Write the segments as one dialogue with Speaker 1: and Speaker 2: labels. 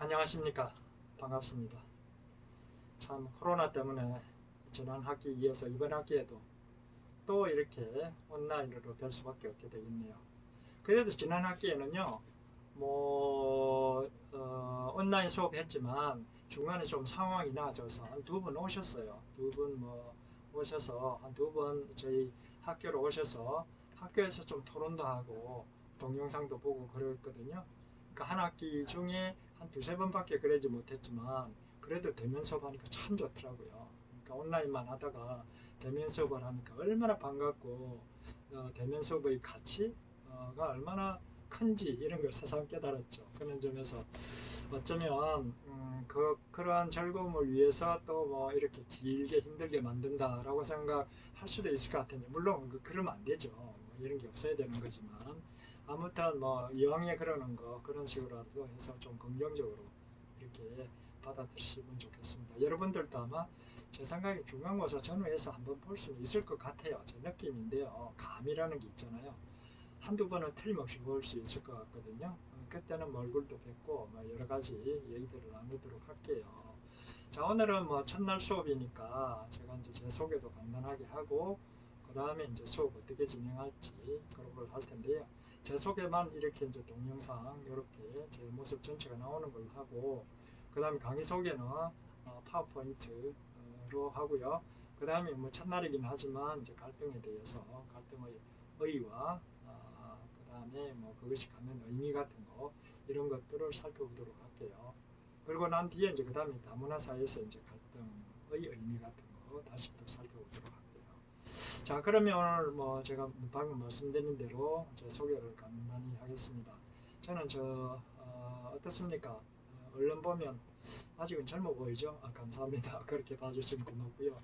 Speaker 1: 안녕하십니까. 반갑습니다. 참 코로나 때문에 지난 학기 이어서 이번 학기에도 또 이렇게 온라인으로 뵐 수밖에 없게 되겠네요. 그래도 지난 학기에는요, 온라인 수업했지만 중간에 좀 상황이 나아져서 한 두 분 오셨어요. 두 분 오셔서 한 두 번 저희 학교로 오셔서 학교에서 좀 토론도 하고 동영상도 보고 그랬거든요. 그러니까 한 학기 중에 한 두세 번밖에 그러지 못했지만 그래도 대면 수업하니까 참 좋더라고요. 그러니까 온라인만 하다가 대면 수업을 하니까 얼마나 반갑고 대면 수업의 가치가 얼마나 큰지 이런 걸 새삼 깨달았죠. 그런 점에서 어쩌면 그러한 즐거움을 위해서 또 뭐 이렇게 길게 힘들게 만든다라고 생각할 수도 있을 것 같은데 물론 그러면 안 되죠. 뭐 이런 게 없어야 되는 거지만 아무튼 뭐 이왕에 그러는 거 그런 식으로라도 해서 좀 긍정적으로 이렇게 받아들이시면 좋겠습니다. 여러분들도 아마 제 생각에 중간고사 전후에서 한번 볼 수는 있을 것 같아요. 제 느낌인데요. 감이라는 게 있잖아요. 한두 번은 틀림없이 볼 수 있을 것 같거든요. 그때는 뭐 얼굴도 뵙고 뭐 여러 가지 얘기들을 나누도록 할게요. 자, 오늘은 뭐 첫날 수업이니까 제가 이제 제 소개도 간단하게 하고 그 다음에 이제 수업 어떻게 진행할지 그런 걸 할 텐데요. 제 소개만 이렇게 이제 동영상 이렇게 제 모습 전체가 나오는 걸로 하고 그 다음에 강의 소개는 파워포인트로 하고요. 그 다음에 뭐 첫날이긴 하지만 이제 갈등에 대해서 갈등의 의의와 그 다음에 뭐 그것이 갖는 의미 같은 거 이런 것들을 살펴보도록 할게요. 그리고 난 뒤에 이제 그 다음에 다문화 사회에서 이제 갈등의 의미 같은 거 다시 또 살펴보도록 할게요. 자, 그러면 오늘 뭐 제가 방금 말씀드린 대로 제 소개를 간단히 하겠습니다. 저는 어떻습니까? 얼른 보면 아직은 젊어 보이죠? 감사합니다. 그렇게 봐주시면 고맙고요.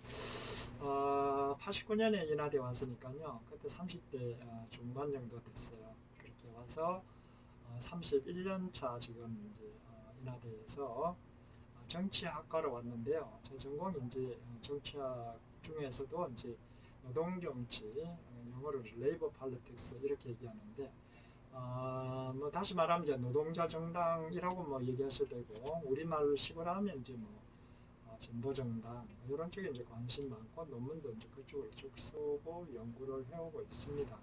Speaker 1: 89년에 인하대 왔으니까요. 그때 30대 중반 정도 됐어요. 그렇게 와서 31년 차 지금 이제 인하대에서 정치학과로 왔는데요. 제 전공이 이제 정치학 중에서도 이제 노동정치, 영어로 레이버 팔리틱스 이렇게 얘기하는데 뭐 다시 말하면 이제 노동자 정당이라고 뭐 얘기하셔도 되고 우리말식으로 하면 이제 뭐 진보정당 이런 쪽에 이제 관심 많고 논문도 이제 그쪽으로 쭉 쓰고 연구를 해오고 있습니다.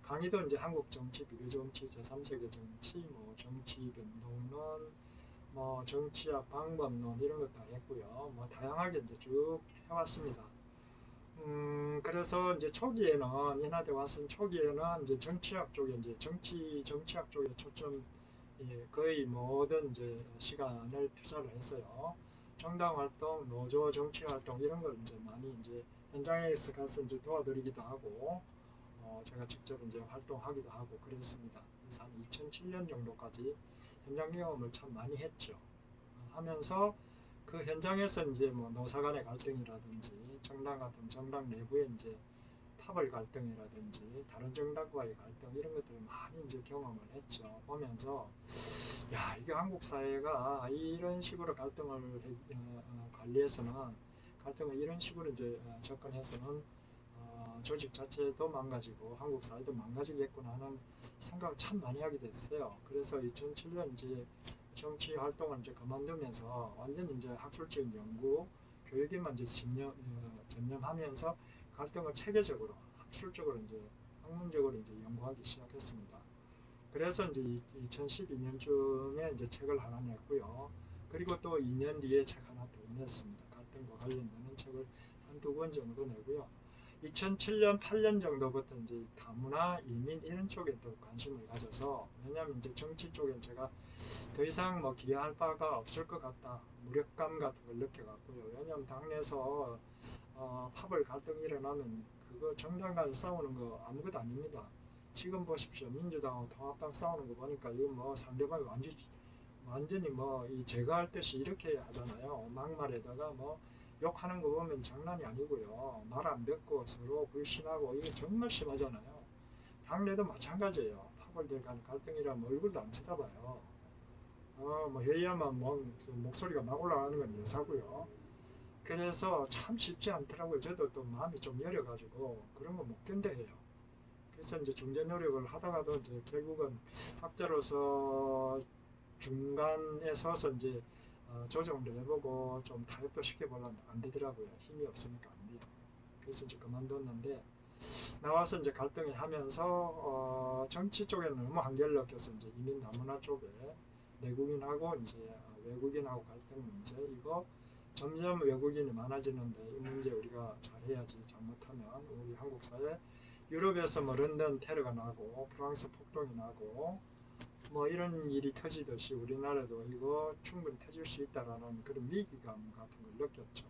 Speaker 1: 강의도 이제 한국 정치, 비교 정치, 제3세계 정치, 뭐 정치 변동론, 뭐 정치학 방법론 이런 것도 했고요. 뭐 다양하게 이제 쭉 해왔습니다. 그래서 이제 초기에는 인하대 왔은 초기에는 이제 정치학 쪽에 이제 정치학 쪽에 초점 거의 모든 이제 시간을 투자를 했어요. 정당 활동, 노조 정치 활동 이런 걸 이제 많이 이제 현장에서 가서 이제 도와드리기도 하고 제가 직접 이제 활동하기도 하고 그랬습니다. 그래서 한 2007년 정도까지 현장 경험을 참 많이 했죠. 하면서 그 현장에서 이제 뭐 노사 간의 갈등이라든지 정당 같은 정당 내부의 이제 파벌 갈등이라든지 다른 정당과의 갈등 이런 것들을 많이 이제 경험을 했죠. 보면서 야 이게 한국 사회가 이런 식으로 갈등을 관리해서는 갈등을 이런 식으로 이제 접근해서는 조직 자체도 망가지고 한국 사회도 망가지겠구나 하는 생각을 참 많이 하게 됐어요. 그래서 2007년 이제 정치 활동을 이제 그만두면서 완전 이제 학술적인 연구, 교육에만 이제 전념하면서 갈등을 체계적으로, 학술적으로 이제 학문적으로 이제 연구하기 시작했습니다. 그래서 이제 2012년쯤에 이제 책을 하나 냈고요. 그리고 또 2년 뒤에 책 하나 더 냈습니다. 갈등과 관련되는 책을 한두 권 정도 내고요. 2007년, 8년 정도부터 이제 다문화, 이민 이런 쪽에 또 관심을 가져서 왜냐하면 이제 정치 쪽엔 제가 더 이상 뭐 기여할 바가 없을 것 같다. 무력감 같은 걸 느껴갖고요. 왜냐하면 당내에서 파벌 갈등이 일어나면 그거 정당 간 싸우는 거 아무것도 아닙니다. 지금 보십시오. 민주당하고 통합당 싸우는 거 보니까 이거 뭐 상대방이 완전히 뭐 이 제거할 듯이 이렇게 하잖아요. 막말에다가 뭐 욕하는 거 보면 장난이 아니고요. 말 안 듣고 서로 불신하고 이게 정말 심하잖아요. 당내도 마찬가지예요. 파벌들 간 갈등이라면 얼굴도 안 쳐다봐요. 뭐 회의하면 뭐 목소리가 막 올라가는 건 예사고요. 그래서 참 쉽지 않더라고요. 저도 또 마음이 좀 여려가지고 그런 거 못 견뎌해요. 그래서 이제 중재 노력을 하다가도 이제 결국은 학자로서 중간에 서서 이제 조정도 해보고 좀 타협도 시켜보려면 안 되더라고요. 힘이 없으니까 안 돼요. 그래서 이제 그만뒀는데 나와서 이제 갈등을 하면서 정치 쪽에는 너무 한계를 느껴서 이제 이민 다문화 쪽에 내국인하고 이제 외국인하고 갈등 문제 이거 점점 외국인이 많아지는데 이 문제 우리가 잘해야지 잘못하면 우리 한국 사회 유럽에서 뭐 런던 테러가 나고 프랑스 폭동이 나고 뭐 이런 일이 터지듯이 우리나라도 이거 충분히 터질 수 있다라는 그런 위기감 같은 걸 느꼈죠.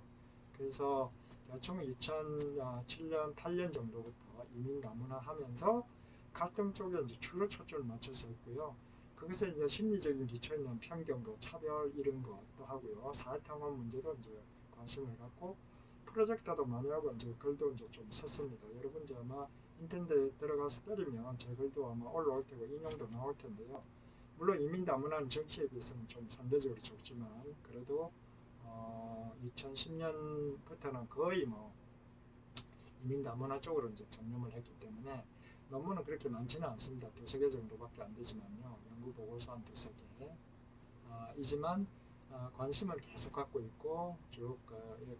Speaker 1: 그래서 대충 2007년, 8년 정도부터 이민 다문화 하면서 갈등 쪽에 이제 주로 초점을 맞춰서 했고요. 거기서 이제 심리적인 기초에 있는 편견과 차별 이런 것도 하고요. 사회통합 문제도 이제 관심을 갖고 프로젝트도 많이 하고 이제 글도 이제 좀 썼습니다. 여러분들 아마 인터넷에 들어가서 때리면 제 글도 아마 올라올 테고 인용도 나올 텐데요. 물론 이민 다문화는 정치에 비해서는 좀 상대적으로 적지만 그래도 2010년부터는 거의 뭐 이민 다문화 쪽으로 이제 전념을 했기 때문에 논문은 그렇게 많지는 않습니다. 두세 개 정도밖에 안 되지만요. 연구 보고서 한 두세 개. 이지만 관심을 계속 갖고 있고 쭉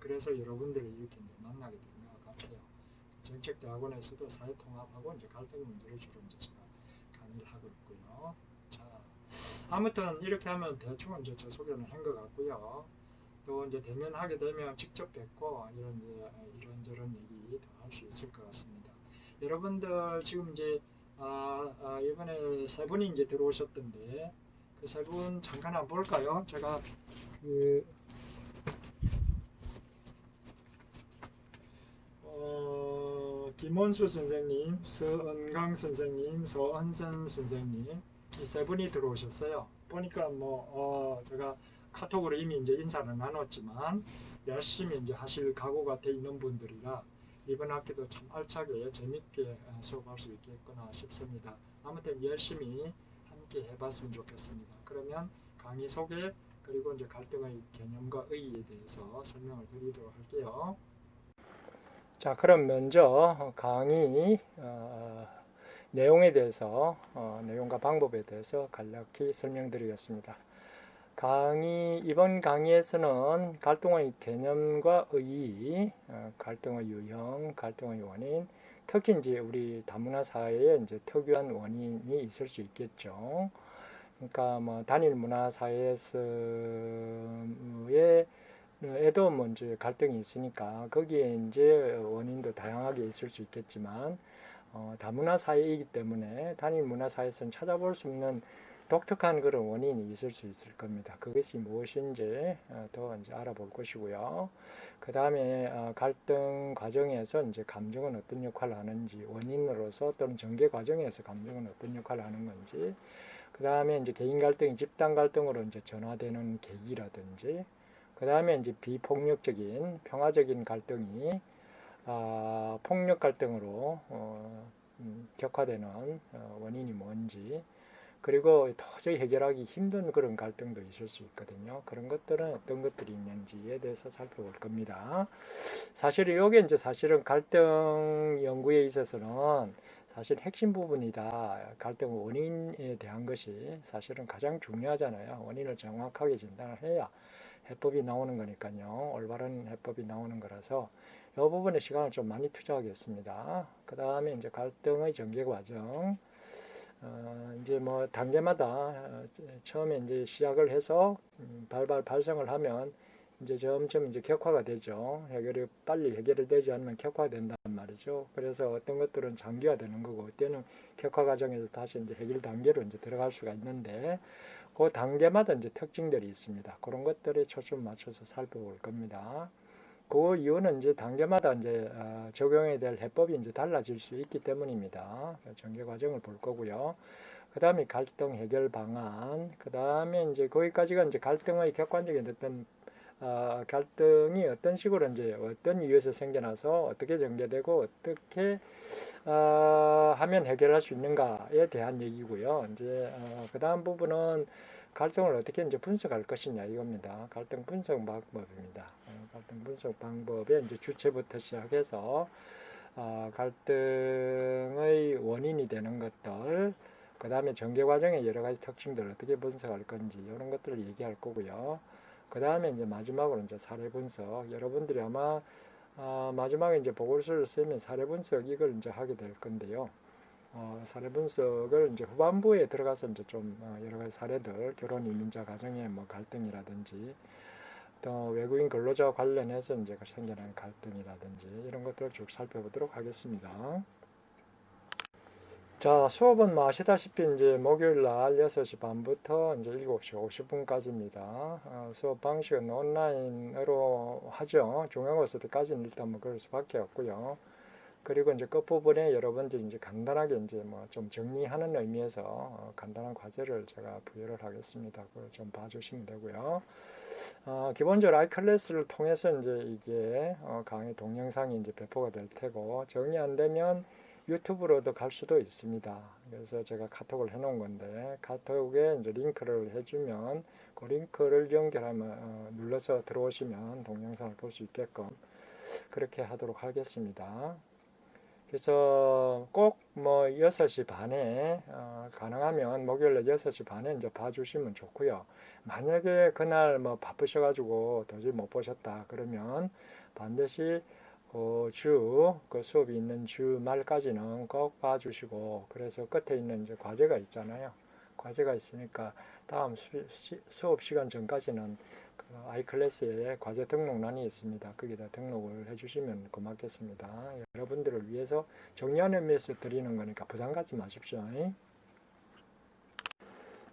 Speaker 1: 그래서 여러분들을 이렇게 이제 만나게 된 것 같아요. 정책대학원에서도 사회통합하고 이제 갈등 문제를 주로 이제 제가 강의를 하고 있고요. 자, 아무튼 이렇게 하면 대충 이제 제 소개는 한 것 같고요. 또 이제 대면하게 되면 직접 뵙고 이런저런 얘기 더 할 수 있을 것 같습니다. 여러분들 지금 이제 이번에 세 분이 이제 들어오셨던데 그 세 분 잠깐 한번 볼까요? 제가 그 김원수 선생님, 서은강 선생님, 서은선 선생님 이 세 분이 들어오셨어요. 보니까 뭐 제가 카톡으로 이미 이제 인사를 나눴지만 열심히 이제 하실 각오가 돼 있는 분들이라 이번 학기도 참 알차게 재밌게 수업할 수 있겠구나 싶습니다. 아무튼 열심히 함께 해봤으면 좋겠습니다. 그러면 강의 소개 그리고 이제 갈등의 개념과 의의에 대해서 설명을 드리도록 할게요. 자, 그럼 먼저 강의 내용에 대해서 내용과 방법에 대해서 간략히 설명드리겠습니다. 이번 강의에서는 갈등의 개념과 의의, 갈등의 유형, 갈등의 원인, 특히 이제 우리 다문화 사회에 이제 특유한 원인이 있을 수 있겠죠. 그러니까 뭐 단일 문화 사회에서의 에도 뭐 이제 갈등이 있으니까 거기에 이제 원인도 다양하게 있을 수 있겠지만 다문화 사회이기 때문에 단일 문화 사회에서는 찾아볼 수 없는 독특한 그런 원인이 있을 수 있을 겁니다. 그것이 무엇인지 더 이제 알아볼 것이고요. 그 다음에 갈등 과정에서 이제 감정은 어떤 역할을 하는지, 원인으로서 또는 전개 과정에서 감정은 어떤 역할을 하는 건지, 그 다음에 이제 개인 갈등이 집단 갈등으로 이제 전환되는 계기라든지, 그 다음에 이제 비폭력적인 평화적인 갈등이 폭력 갈등으로 격화되는 원인이 뭔지, 그리고 도저히 해결하기 힘든 그런 갈등도 있을 수 있거든요. 그런 것들은 어떤 것들이 있는지에 대해서 살펴볼 겁니다. 사실은 이게 이제 사실은 갈등 연구에 있어서는 사실 핵심 부분이다. 갈등 원인에 대한 것이 사실은 가장 중요하잖아요. 원인을 정확하게 진단을 해야 해법이 나오는 거니까요. 올바른 해법이 나오는 거라서 이 부분에 시간을 좀 많이 투자하겠습니다. 그 다음에 이제 갈등의 전개 과정. 이제 뭐 단계마다 처음에 이제 시작을 해서 발생을 하면 이제 점점 이제 격화가 되죠. 해결이 빨리 해결이 되지 않으면 격화된단 말이죠. 그래서 어떤 것들은 장기화되는 거고, 어때는 격화 과정에서 다시 이제 해결 단계로 이제 들어갈 수가 있는데, 그 단계마다 이제 특징들이 있습니다. 그런 것들에 초점 맞춰서 살펴볼 겁니다. 그 이유는 이제 단계마다 이제 적용해야 될 해법이 이제 달라질 수 있기 때문입니다. 전개 과정을 볼 거고요. 그 다음에 갈등 해결 방안, 그 다음에 이제 거기까지가 이제 갈등의 객관적인 어떤 갈등이 어떤 식으로 이제 어떤 이유에서 생겨나서 어떻게 전개되고 어떻게 하면 해결할 수 있는가에 대한 얘기고요. 이제 그 다음 부분은 갈등을 어떻게 이제 분석할 것이냐 이겁니다. 갈등 분석 방법입니다. 갈등 분석 방법의 이제 주체부터 시작해서 갈등의 원인이 되는 것들, 그 다음에 전개 과정의 여러 가지 특징들을 어떻게 분석할 건지 이런 것들을 얘기할 거고요. 그 다음에 이제 마지막으로 이제 사례 분석. 여러분들이 아마 마지막에 이제 보고서를 쓰면 사례 분석 이걸 이제 하게 될 건데요. 사례 분석을 이제 후반부에 들어가서 이제 좀 여러 가지 사례들, 결혼 이민자 가정의 뭐 갈등이라든지 또 외국인 근로자와 관련해서 이제 생겨난 갈등이라든지 이런 것들을 쭉 살펴보도록 하겠습니다. 자, 수업은 뭐 아시다시피 이제 목요일 날 6시 반부터 이제 7시 50분까지입니다. 수업 방식은 온라인으로 하죠. 중간고사 때까지는 일단 뭐 그럴 수밖에 없고요. 그리고 이제 끝부분에 여러분들이 이제 간단하게 이제 뭐 좀 정리하는 의미에서 간단한 과제를 제가 부여를 하겠습니다. 그걸 좀 봐주시면 되고요. 기본적으로 아이클래스를 통해서 이제 이게 강의 동영상이 이제 배포가 될 테고 정리 안 되면 유튜브로도 갈 수도 있습니다. 그래서 제가 카톡을 해놓은 건데 카톡에 이제 링크를 해주면 그 링크를 연결하면 눌러서 들어오시면 동영상을 볼 수 있게끔 그렇게 하도록 하겠습니다. 그래서 꼭 뭐 6시 반에 가능하면 목요일에 6시 반에 이제 봐주시면 좋고요. 만약에 그날 뭐 바쁘셔가지고 도저히 못 보셨다 그러면 반드시 그 수업이 있는 주 말까지는 꼭 봐주시고 그래서 끝에 있는 이제 과제가 있잖아요. 과제가 있으니까 다음 수업 시간 전까지는 그 아이클래스에 과제 등록란이 있습니다. 거기다 등록을 해주시면 고맙겠습니다. 여러분들을 위해서 정리하는 의미에서 드리는 거니까 부담 갖지 마십시오.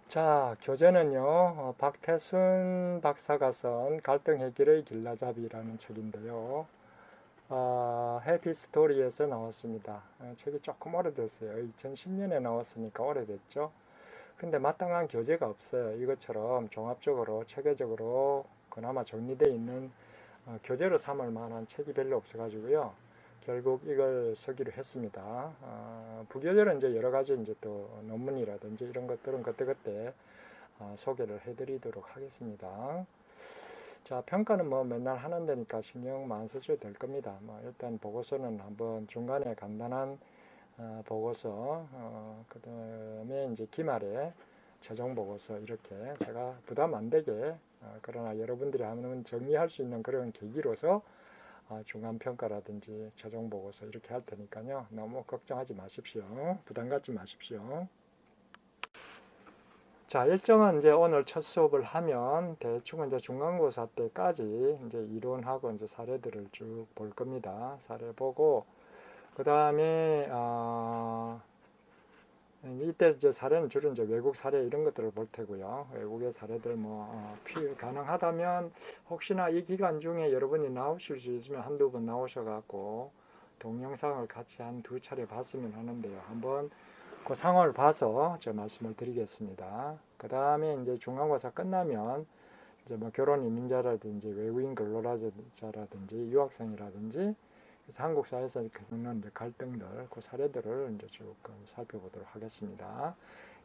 Speaker 1: 자, 교재는요. 박태순 박사가 쓴 갈등 해결의 길라잡이라는 책인데요. 해피 스토리에서 나왔습니다. 책이 조금 오래됐어요. 2010년에 나왔으니까 오래됐죠. 근데 마땅한 교재가 없어요. 이것처럼 종합적으로 체계적으로 그나마 정리되어 있는 교재로 삼을 만한 책이 별로 없어가지고요. 결국 이걸 쓰기로 했습니다. 부교재는 이제 여러 가지 이제 또 논문이라든지 이런 것들은 그때그때 소개를 해드리도록 하겠습니다. 자, 평가는 뭐 맨날 하는 데니까 신경만 안 쓰셔도 될 겁니다. 뭐 일단 보고서는 한번 중간에 간단한 보고서, 그 다음에 이제 기말에 최종 보고서 이렇게 제가 부담 안 되게 그러나 여러분들이 하면 정리할 수 있는 그런 계기로서 중간 평가라든지 최종 보고서 이렇게 할 테니까요. 너무 걱정하지 마십시오. 부담 갖지 마십시오. 자, 일정은 이제 오늘 첫 수업을 하면 대충 이제 중간고사 때까지 이제 이론하고 이제 사례들을 쭉 볼 겁니다. 사례 보고 그 다음에 이때 이제 사례는 주로 이제 외국 사례 이런 것들을 볼 테고요. 외국의 사례들 뭐 가능하다면 혹시나 이 기간 중에 여러분이 나오실 수 있으면 한두 번 나오셔갖고 동영상을 같이 한 두 차례 봤으면 하는데요. 한번 그 상황을 봐서 제가 말씀을 드리겠습니다. 그 다음에 이제 중간고사 끝나면 이제 뭐 결혼 이민자라든지 외국인 근로자라든지 유학생이라든지 그래서 한국 사회에서 겪는 갈등들, 그 사례들을 이제 쭉 살펴보도록 하겠습니다.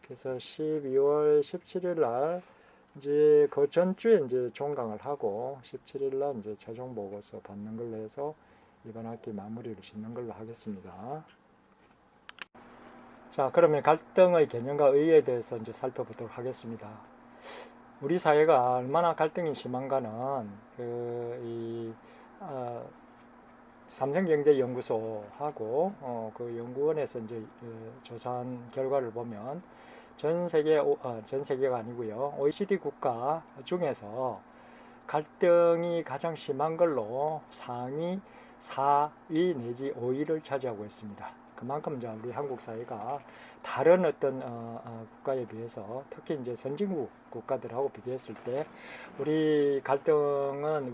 Speaker 1: 그래서 12월 17일 날 이제 그 전주에 이제 종강을 하고 17일 날 이제 최종 보고서 받는 걸로 해서 이번 학기 마무리를 짓는 걸로 하겠습니다. 자, 그러면 갈등의 개념과 의의에 대해서 이제 살펴보도록 하겠습니다. 우리 사회가 얼마나 갈등이 심한가는 삼성경제연구소하고 그 연구원에서 이제 조사한 결과를 보면 전 세계가 아니고요. OECD 국가 중에서 갈등이 가장 심한 걸로 상위 4위 내지 5위를 차지하고 있습니다. 그만큼 이제 우리 한국 사회가 다른 어떤 국가에 비해서 특히 이제 선진국 국가들하고 비교했을 때 우리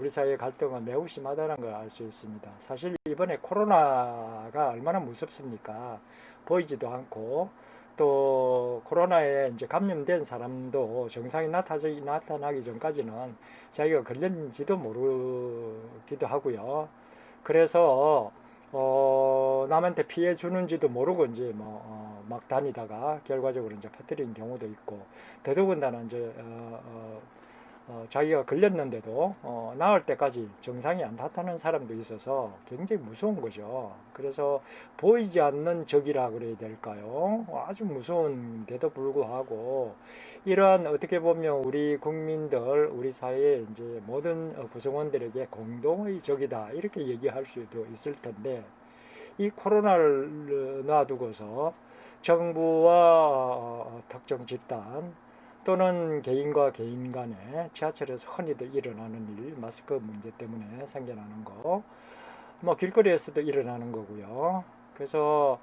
Speaker 1: 사회의 갈등은 매우 심하다는 걸 알 수 있습니다. 사실 이번에 코로나가 얼마나 무섭습니까? 보이지도 않고 또 코로나에 이제 감염된 사람도 증상이 나타나기 전까지는 자기가 걸렸는지도 모르기도 하고요. 그래서 남한테 피해 주는지도 모르고 이제 막 다니다가 결과적으로 이제 퍼뜨린 경우도 있고 더더군다나 이제 자기가 걸렸는데도 나을 때까지 정상이 안 나타나는 사람도 있어서 굉장히 무서운 거죠. 그래서 보이지 않는 적이라 그래야 될까요? 아주 무서운데도 불구하고 이러한 어떻게 보면 우리 국민들, 우리 사회의 이제 모든 구성원들에게 공동의 적이다 이렇게 얘기할 수도 있을 텐데 이 코로나를 놔두고서 정부와 특정 집단 또는 개인과 개인 간에 지하철에서 흔히들 일어나는 일, 마스크 문제 때문에 생겨나는 거, 뭐 길거리에서도 일어나는 거고요. 그래서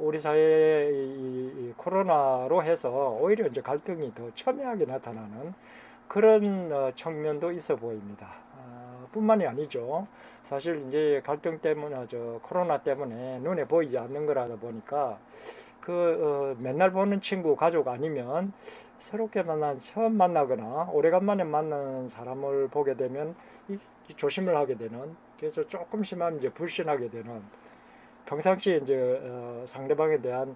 Speaker 1: 우리 사회의 이 코로나로 해서 오히려 이제 갈등이 더 첨예하게 나타나는 그런 측면도 있어 보입니다. 뿐만이 아니죠. 사실 이제 갈등 때문에 코로나 때문에 눈에 보이지 않는 거라다 보니까 맨날 보는 친구, 가족 아니면 새롭게 처음 만나거나 오래간만에 만나는 사람을 보게 되면 조심을 하게 되는, 그래서 조금 심하면 이제 불신하게 되는, 평상시에 이제 상대방에 대한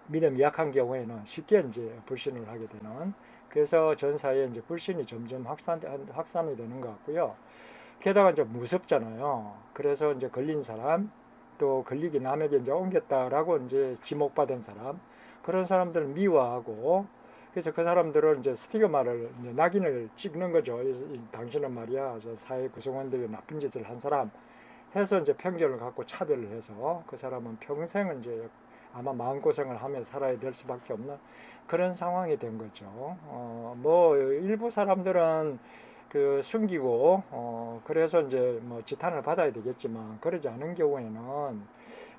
Speaker 1: 믿음이 약한 경우에는 쉽게 이제 불신을 하게 되는, 그래서 전 사회에 이제 불신이 점점 확산이 되는 것 같고요. 게다가 이제 무섭잖아요. 그래서 이제 걸린 사람, 또 걸리기 남에게 이제 옮겼다라고 이제 지목받은 사람, 그런 사람들을 미워하고, 그래서 그 사람들은 이제 스티그마를, 이제 낙인을 찍는 거죠. 당신은 말이야, 저 사회 구성원들이 나쁜 짓을 한 사람 해서 이제 편견을 갖고 차별을 해서 그 사람은 평생 이제 아마 마음고생을 하며 살아야 될 수밖에 없는 그런 상황이 된 거죠. 뭐 일부 사람들은 숨기고 그래서 이제 뭐 지탄을 받아야 되겠지만 그러지 않은 경우에는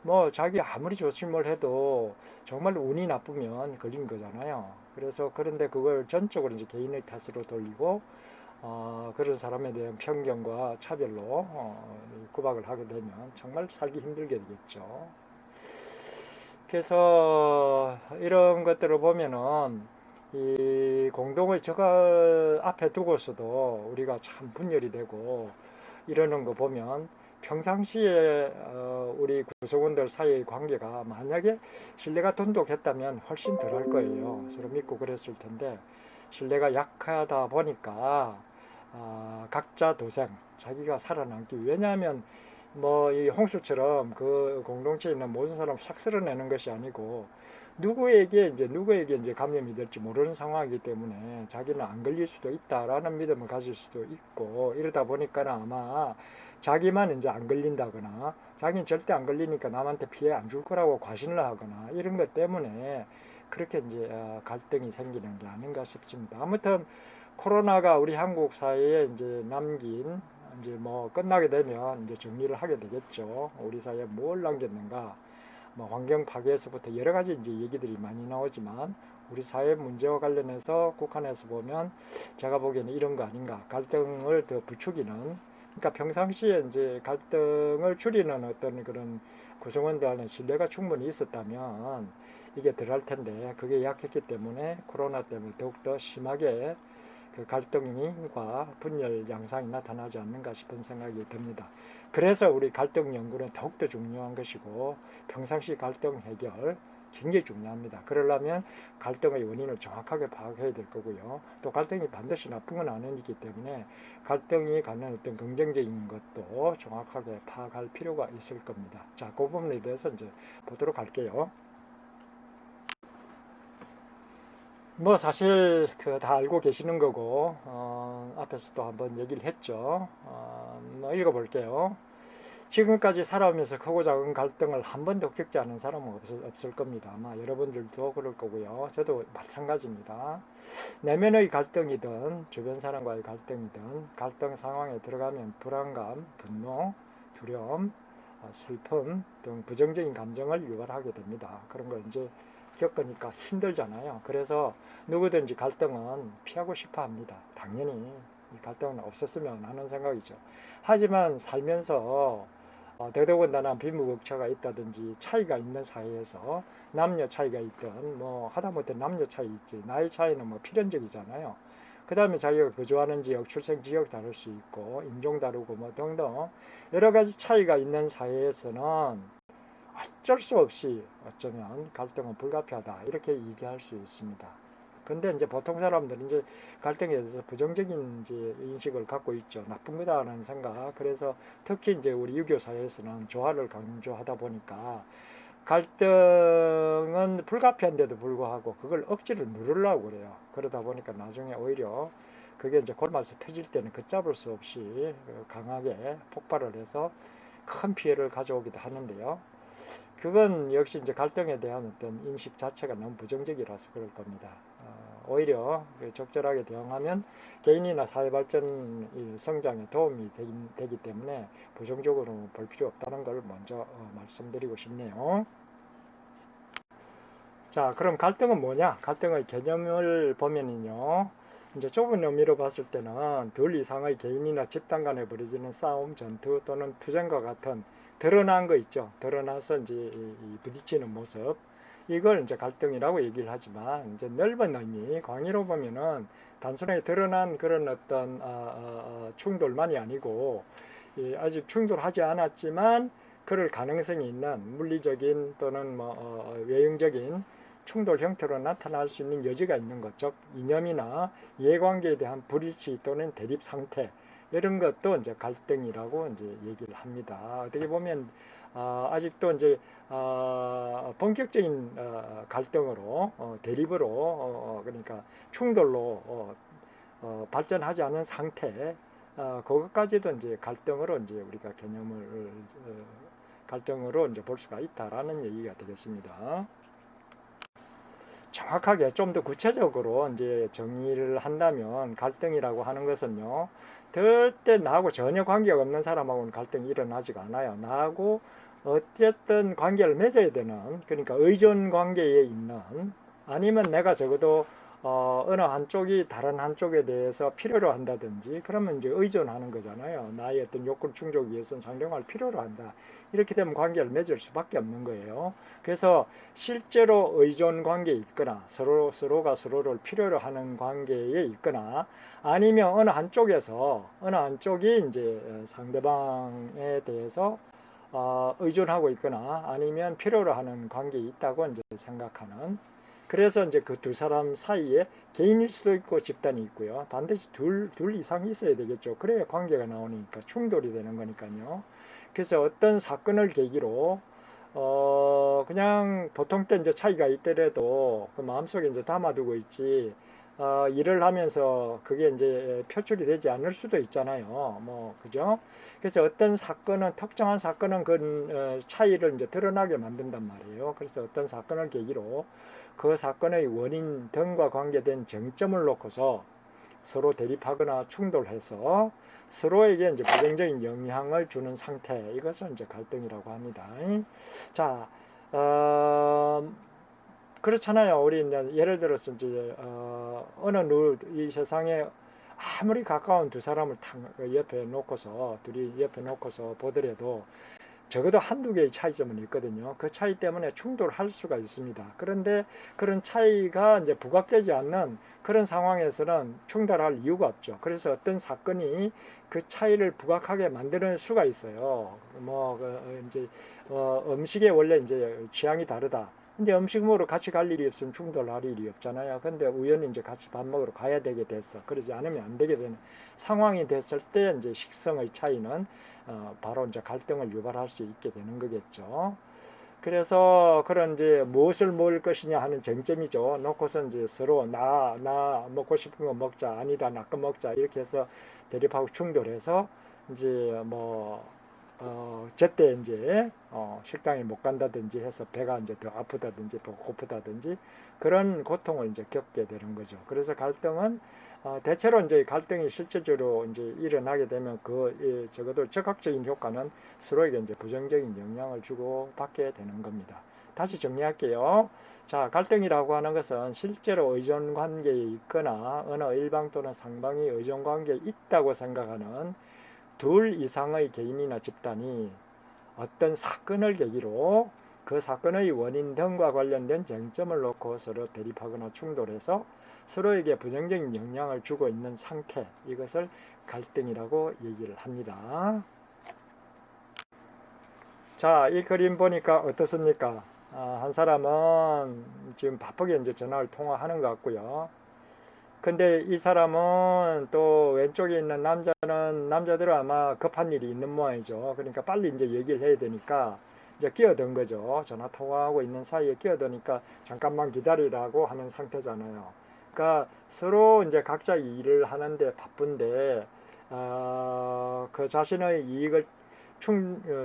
Speaker 1: 뭐 자기 아무리 조심을 해도 정말 운이 나쁘면 걸린 거잖아요. 그래서 그런데 그걸 전적으로 이제 개인의 탓으로 돌리고 그런 사람에 대한 편견과 차별로 구박을 하게 되면 정말 살기 힘들게 되겠죠. 그래서 이런 것들을 보면은 이 공동의 적을 앞에 두고서도 우리가 참 분열이 되고 이러는 거 보면 평상시에 우리 구성원들 사이의 관계가 만약에 신뢰가 돈독했다면 훨씬 덜 할 거예요. 서로 믿고 그랬을 텐데 신뢰가 약하다 보니까 각자 도생, 자기가 살아남기, 왜냐하면 뭐 이 홍수처럼 그 공동체에 있는 모든 사람 싹 쓸어내는 것이 아니고 누구에게 이제 감염이 될지 모르는 상황이기 때문에 자기는 안 걸릴 수도 있다라는 믿음을 가질 수도 있고, 이러다 보니까 아마 자기만 이제 안 걸린다거나 자기는 절대 안 걸리니까 남한테 피해 안 줄 거라고 과신을 하거나 이런 것 때문에 그렇게 이제 갈등이 생기는 게 아닌가 싶습니다. 아무튼 코로나가 우리 한국 사회에 이제 남긴, 이제 뭐 끝나게 되면 이제 정리를 하게 되겠죠. 우리 사회에 뭘 남겼는가? 뭐 환경 파괴에서부터 여러 가지 이제 얘기들이 많이 나오지만 우리 사회 문제와 관련해서 국한에서 보면 제가 보기에는 이런 거 아닌가? 갈등을 더 부추기는, 그러니까 평상시에 이제 갈등을 줄이는 어떤 그런 구성원들 간의 신뢰가 충분히 있었다면 이게 덜 할 텐데 그게 약했기 때문에 코로나 때문에 더욱더 심하게 그 갈등과 분열 양상이 나타나지 않는가 싶은 생각이 듭니다. 그래서 우리 갈등 연구는 더욱더 중요한 것이고 평상시 갈등 해결 굉장히 중요합니다. 그러려면 갈등의 원인을 정확하게 파악해야 될 거고요. 또 갈등이 반드시 나쁜 건 아니기 때문에 갈등이 갖는 어떤 긍정적인 것도 정확하게 파악할 필요가 있을 겁니다. 자, 그 부분에 대해서 이제 보도록 할게요. 뭐 사실 다 알고 계시는 거고 앞에서도 한번 얘기를 했죠. 뭐 읽어볼게요. 지금까지 살아오면서 크고 작은 갈등을 한 번도 겪지 않은 사람은 없을 겁니다. 아마 여러분들도 그럴 거고요. 저도 마찬가지입니다. 내면의 갈등이든 주변 사람과의 갈등이든 갈등 상황에 들어가면 불안감, 분노, 두려움, 슬픔 등 부정적인 감정을 유발하게 됩니다. 그런 걸 이제 겪으니까 힘들잖아요. 그래서 누구든지 갈등은 피하고 싶어 합니다. 당연히 이 갈등은 없었으면 하는 생각이죠. 하지만 살면서 더더군다나 빈부격차가 있다든지 차이가 있는 사회에서 남녀 차이가 있든 뭐 하다못해 남녀 차이 있지, 나이 차이는 뭐 필연적이잖아요. 그 다음에 자기가 거주하는 지역, 출생 지역 다를 수 있고 인종 다르고 뭐 등등 여러 가지 차이가 있는 사회에서는 어쩔 수 없이 어쩌면 갈등은 불가피하다 이렇게 얘기할 수 있습니다. 근데 이제 보통 사람들은 이제 갈등에 대해서 부정적인 이제 인식을 갖고 있죠. 나쁜 거다라는 생각. 그래서 특히 이제 우리 유교 사회에서는 조화를 강조하다 보니까 갈등은 불가피한데도 불구하고 그걸 억지로 누르려고 그래요. 그러다 보니까 나중에 오히려 그게 이제 골마서 터질 때는 걷잡을 수 없이 강하게 폭발을 해서 큰 피해를 가져오기도 하는데요. 그건 역시 이제 갈등에 대한 어떤 인식 자체가 너무 부정적이라서 그럴 겁니다. 오히려 적절하게 대응하면 개인이나 사회 발전 성장에 도움이 되기 때문에 부정적으로 볼 필요 없다는 걸 먼저 말씀드리고 싶네요. 자, 그럼 갈등은 뭐냐? 갈등의 개념을 보면은요, 이제 좁은 의미로 봤을 때는 둘 이상의 개인이나 집단 간에 벌어지는 싸움, 전투 또는 투쟁과 같은 드러난 거 있죠. 드러나서 이제 부딪히는 모습. 이걸 이제 갈등이라고 얘기를 하지만, 이제 넓은 의미, 광의로 보면은 단순하게 드러난 그런 어떤 충돌만이 아니고, 아직 충돌하지 않았지만, 그럴 가능성이 있는 물리적인 또는 외형적인 충돌 형태로 나타날 수 있는 여지가 있는 것, 즉 이념이나 이해관계에 대한 불일치 또는 대립 상태 이런 것도 이제 갈등이라고 이제 얘기를 합니다. 어떻게 보면 아직도 이제 본격적인 갈등으로 대립으로 그러니까 충돌로 발전하지 않은 상태 그것까지도 이제 갈등으로 이제 우리가 개념을 갈등으로 이제 볼 수가 있다라는 얘기가 되겠습니다. 정확하게 좀 더 구체적으로 이제 정의를 한다면 갈등이라고 하는 것은요, 절대 나하고 전혀 관계가 없는 사람하고는 갈등이 일어나지가 않아요. 나하고 어쨌든 관계를 맺어야 되는, 그러니까 의존 관계에 있는, 아니면 내가 적어도 어느 한쪽이 다른 한쪽에 대해서 필요로 한다든지, 그러면 이제 의존하는 거잖아요. 나의 어떤 욕구 충족을 위해서는 상대방을 필요로 한다. 이렇게 되면 관계를 맺을 수밖에 없는 거예요. 그래서 실제로 의존 관계에 있거나 서로가 서로를 필요로 하는 관계에 있거나 아니면 어느 한쪽이 이제 상대방에 대해서 의존하고 있거나 아니면 필요로 하는 관계에 있다고 이제 생각하는, 그래서 이제 그 두 사람 사이에 개인일 수도 있고 집단이 있고요. 반드시 둘 이상이 있어야 되겠죠. 그래야 관계가 나오니까 충돌이 되는 거니까요. 그래서 어떤 사건을 계기로 그냥 보통 때 이제 차이가 있더라도 그 마음속에 이제 담아두고 있지 일을 하면서 그게 이제 표출이 되지 않을 수도 있잖아요. 뭐 그죠? 그래서 어떤 사건은 특정한 사건은 그 차이를 이제 드러나게 만든단 말이에요. 그래서 어떤 사건을 계기로 그 사건의 원인 등과 관계된 쟁점을 놓고서 서로 대립하거나 충돌해서 서로에게 이제 부정적인 영향을 주는 상태, 이것을 이제 갈등이라고 합니다. 자, 그렇잖아요. 우리 이제 예를 들어서 이제 이 세상에 아무리 가까운 두 사람을 둘이 옆에 놓고서 보더라도 적어도 한두 개의 차이점은 있거든요. 그 차이 때문에 충돌할 수가 있습니다. 그런데 그런 차이가 이제 부각되지 않는 그런 상황에서는 충돌할 이유가 없죠. 그래서 어떤 사건이 그 차이를 부각하게 만드는 수가 있어요. 이제 음식에 원래 이제 취향이 다르다. 근데 음식으로 같이 갈 일이 없으면 충돌할 일이 없잖아요. 근데 우연히 이제 같이 밥 먹으러 가야 되게 됐어. 그러지 않으면 안 되게 되는 상황이 됐을 때 이제 식성의 차이는 바로 이제 갈등을 유발할 수 있게 되는 거겠죠. 그래서 그런 이제 무엇을 먹을 것이냐 하는 쟁점이죠. 놓고서 이제 서로 나 먹고 싶은 거 먹자, 아니다 나 거 먹자 이렇게 해서 대립하고 충돌해서 이제 제때 이제 식당에 못 간다든지 해서 배가 이제 더 아프다든지 더 고프다든지 그런 고통을 이제 겪게 되는 거죠. 그래서 갈등은 대체로 이제 갈등이 실질적으로 이제 일어나게 되면 적어도 적극적인 효과는 서로에게 이제 부정적인 영향을 주고 받게 되는 겁니다. 다시 정리할게요. 자, 갈등이라고 하는 것은 실제로 의존 관계에 있거나 어느 일방 또는 상방이 의존 관계에 있다고 생각하는 둘 이상의 개인이나 집단이 어떤 사건을 계기로 그 사건의 원인 등과 관련된 쟁점을 놓고 서로 대립하거나 충돌해서 서로에게 부정적인 영향을 주고 있는 상태, 이것을 갈등이라고 얘기를 합니다. 자, 이 그림 보니까 어떻습니까? 한 사람은 지금 바쁘게 이제 전화를 통화하는 것 같고요. 근데 이 사람은 또 왼쪽에 있는 남자들은 아마 급한 일이 있는 모양이죠. 그러니까 빨리 이제 얘기를 해야 되니까 이제 끼어든 거죠. 전화 통화하고 있는 사이에 끼어드니까 잠깐만 기다리라고 하는 상태잖아요. 그러니까 서로 이제 각자 일을 하는데 바쁜데 그 자신의 이익을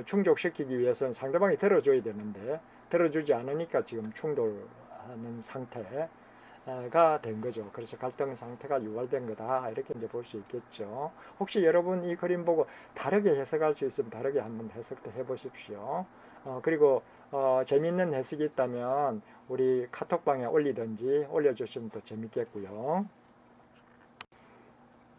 Speaker 1: 충족시키기 위해서는 상대방이 들어줘야 되는데 들어주지 않으니까 지금 충돌하는 상태가 된 거죠. 그래서 갈등 상태가 유발된 거다 이렇게 이제 볼 수 있겠죠. 혹시 여러분 이 그림 보고 다르게 해석할 수 있으면 다르게 한번 해석도 해보십시오. 그리고 재밌는 해석이 있다면 우리 카톡방에 올리든지 올려주시면 더 재밌겠고요.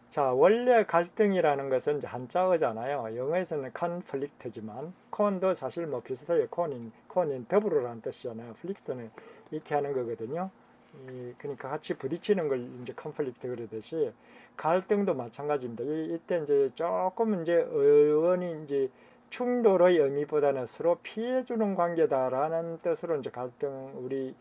Speaker 1: 자, 원래 갈등이라는 것은 이제 한자어잖아요. 영어에서는 conflict지만 con도 사실 뭐 비슷해요. con인 더불어라는 뜻이잖아요. conflict는 이렇게 하는 거거든요. 그러니까 같이 부딪히는 걸 이제 conflict 그러듯이 갈등도 마찬가지입니다. 이때 이제 조금 이제 의원이 이제 충돌의 의미보다는 서로 피해주는 관계다라는 뜻으로 이제 갈등 우리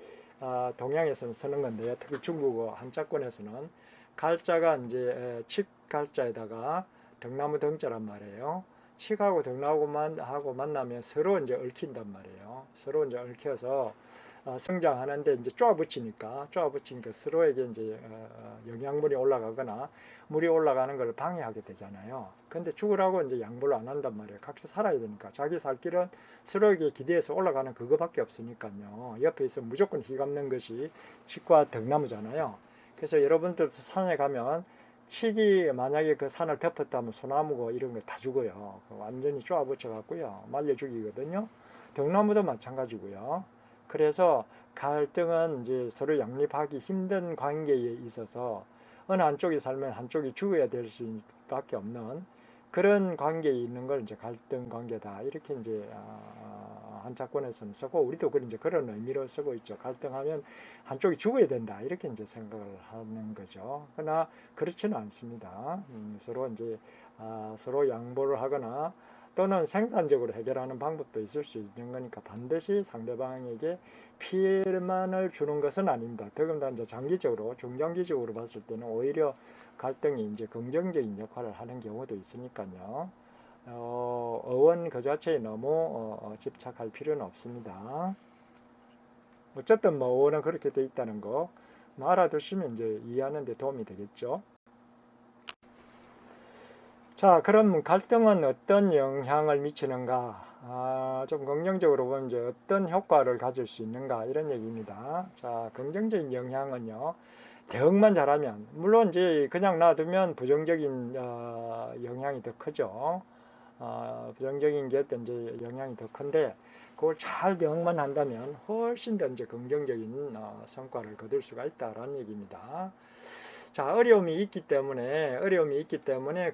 Speaker 1: 동양에서는 쓰는 건데요. 특히 중국어 한자권에서는 갈자가 이제 칡 갈자에다가 등나무 등자란 말이에요. 칡하고 등나무하고 만나면 서로 이제 얽힌단 말이에요. 서로 이제 얽혀서 성장하는데 이제 쪼아붙이니까 서로에게 이제 영양분이 올라가거나 물이 올라가는 걸 방해하게 되잖아요. 근데 죽으라고 이제 양보를 안 한단 말이에요. 각자 살아야 되니까 자기 살 길은 서로에게 기대해서 올라가는 그거밖에 없으니까요. 옆에 있으면 무조건 휘감는 것이 칡과 등나무잖아요. 그래서 여러분들 산에 가면 칡이 만약에 그 산을 덮었다면 소나무고 이런 거 다 죽어요. 완전히 쪼아붙여 갖고요 말려 죽이거든요. 등나무도 마찬가지고요. 그래서 갈등은 이제 서로 양립하기 힘든 관계에 있어서 어느 한쪽이 살면 한쪽이 죽어야 될 수밖에 없는 그런 관계에 있는 걸 이제 갈등 관계다 이렇게 이제 한자권에서는 쓰고 우리도 이제 그런 의미로 쓰고 있죠. 갈등하면 한쪽이 죽어야 된다 이렇게 이제 생각을 하는 거죠. 그러나 그렇지는 않습니다. 서로 이제 서로 양보를 하거나 또는 생산적으로 해결하는 방법도 있을 수 있는 거니까 반드시 상대방에게 피해만을 주는 것은 아닙니다. 더군다나 이제 장기적으로 중장기적으로 봤을 때는 오히려 갈등이 이제 긍정적인 역할을 하는 경우도 있으니까요. 어원 그 자체에 너무 집착할 필요는 없습니다. 어쨌든 뭐 어원은 그렇게 돼 있다는 거 알아두시면 이제 이해하는 데 도움이 되겠죠. 자, 그럼 갈등은 어떤 영향을 미치는가? 좀 긍정적으로 보면 이제 어떤 효과를 가질 수 있는가? 이런 얘기입니다. 자, 긍정적인 영향은요. 대응만 잘하면, 물론 이제 그냥 놔두면 부정적인 영향이 더 크죠. 부정적인 게 어떤 이제 영향이 더 큰데, 그걸 잘 대응만 한다면 훨씬 더 이제 긍정적인 성과를 거둘 수가 있다라는 얘기입니다. 자, 어려움이 있기 때문에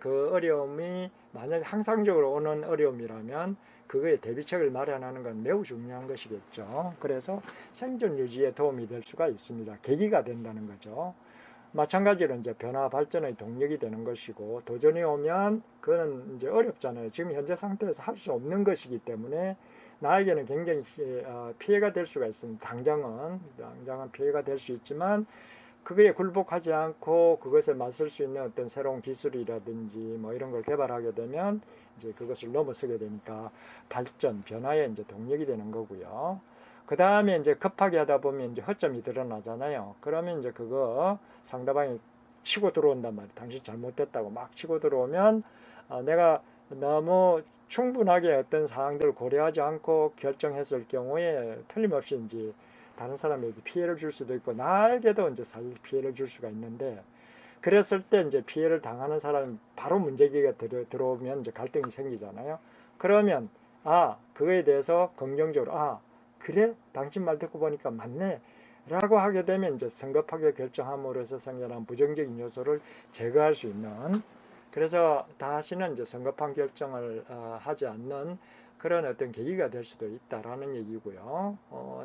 Speaker 1: 그 어려움이 만약에 항상적으로 오는 어려움이라면 그거에 대비책을 마련하는 건 매우 중요한 것이겠죠. 그래서 생존 유지에 도움이 될 수가 있습니다. 계기가 된다는 거죠. 마찬가지로 이제 변화 발전의 동력이 되는 것이고 도전이 오면 그거는 이제 어렵잖아요. 지금 현재 상태에서 할 수 없는 것이기 때문에 나에게는 굉장히 피해가 될 수가 있습니다. 당장은 피해가 될 수 있지만 그거에 굴복하지 않고 그것에 맞설 수 있는 어떤 새로운 기술이라든지 뭐 이런 걸 개발하게 되면 이제 그것을 넘어서게 되니까 발전, 변화의 이제 동력이 되는 거고요. 그 다음에 이제 급하게 하다 보면 이제 허점이 드러나잖아요. 그러면 이제 그거 상대방이 치고 들어온단 말이에요. 당신 잘못됐다고 막 치고 들어오면 내가 너무 충분하게 어떤 사항들을 고려하지 않고 결정했을 경우에 틀림없이 이제 다른 사람에게 피해를 줄 수도 있고 나에게도 이제 사실 피해를 줄 수가 있는데 그랬을 때 이제 피해를 당하는 사람이 바로 문제기가 들어오면 이제 갈등이 생기잖아요. 그러면 그거에 대해서 긍정적으로 그래 당신 말 듣고 보니까 맞네 라고 하게 되면 이제 성급하게 결정함으로써 생겨난 부정적인 요소를 제거할 수 있는 그래서 다시는 이제 성급한 결정을 하지 않는 그런 어떤 계기가 될 수도 있다라는 얘기고요.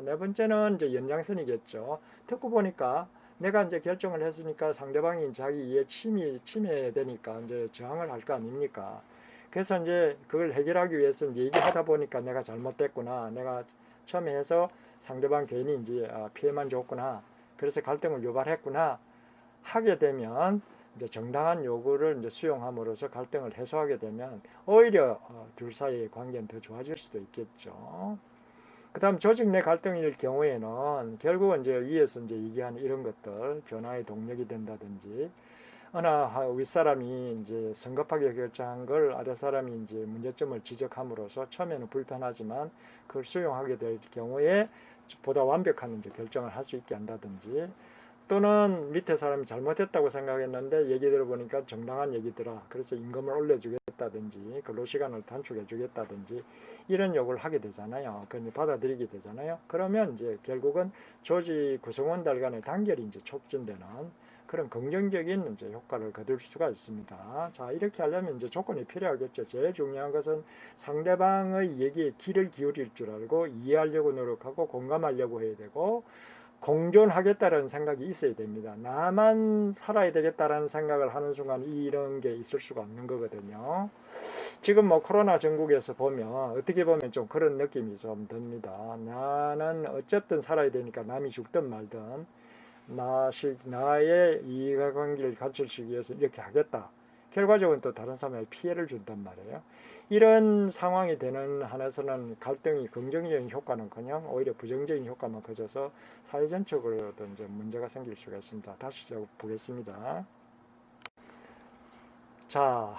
Speaker 1: 네 번째는 이제 연장선이겠죠. 듣고 보니까 내가 이제 결정을 했으니까 상대방이 자기 이해 침해되니까 이제 저항을 할 거 아닙니까? 그래서 이제 그걸 해결하기 위해서 이제 얘기하다 보니까 내가 잘못됐구나. 내가 처음에 해서 상대방 괜히 이제 피해만 줬구나. 그래서 갈등을 유발했구나. 하게 되면 이제 정당한 요구를 이제 수용함으로써 갈등을 해소하게 되면 오히려 둘 사이의 관계는 더 좋아질 수도 있겠죠. 그다음 조직 내 갈등일 경우에는 결국은 이제 위에서 이제 얘기한 이런 것들 변화의 동력이 된다든지 어느 윗사람이 이제 성급하게 결정한 걸 아랫사람이 이제 문제점을 지적함으로써 처음에는 불편하지만 그걸 수용하게 될 경우에 보다 완벽한 이제 결정을 할 수 있게 한다든지 또는 밑에 사람이 잘못했다고 생각했는데 얘기 들어보니까 정당한 얘기더라. 그래서 임금을 올려주겠다든지 근로시간을 단축해주겠다든지 이런 요구를 하게 되잖아요. 그걸 받아들이게 되잖아요. 그러면 이제 결국은 조직 구성원들 간의 단결이 이제 촉진되는 그런 긍정적인 이제 효과를 거둘 수가 있습니다. 자, 이렇게 하려면 이제 조건이 필요하겠죠. 제일 중요한 것은 상대방의 얘기에 귀를 기울일 줄 알고 이해하려고 노력하고 공감하려고 해야 되고 공존하겠다라는 생각이 있어야 됩니다. 나만 살아야 되겠다라는 생각을 하는 순간 이런 게 있을 수가 없는 거거든요. 지금 뭐 코로나 전국에서 보면 어떻게 보면 좀 그런 느낌이 좀 듭니다. 나는 어쨌든 살아야 되니까 남이 죽든 말든 나의 이해관계를 갖추기 위해서 이렇게 하겠다. 결과적으로 또 다른 사람에게 피해를 준단 말이에요. 이런 상황이 되는 한에서는 갈등이 긍정적인 효과는커녕 오히려 부정적인 효과만 커져서 사회 전체적으로도 이제 문제가 생길 수가 있습니다. 다시 보겠습니다. 자,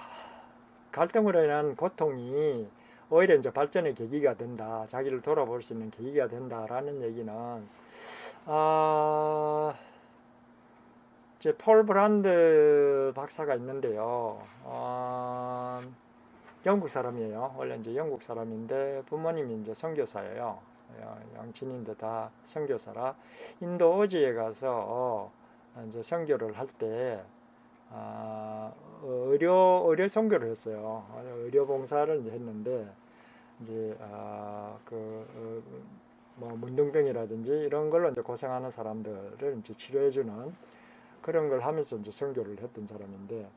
Speaker 1: 갈등으로 인한 고통이 오히려 이제 발전의 계기가 된다. 자기를 돌아볼 수 있는 계기가 된다라는 얘기는 이제 폴 브란드 박사가 있는데요. 영국 사람이에요. 원래 이제 영국 사람인데 부모님이 이제 선교사예요. 양친인데 다 선교사라 인도 오지에 가서 이제 선교를 할 때 의료 선교를 했어요. 의료 봉사를 이제 했는데 이제 뭐 문둥병이라든지 이런 걸로 이제 고생하는 사람들을 이제 치료해주는 그런 걸 하면서 이제 선교를 했던 사람인데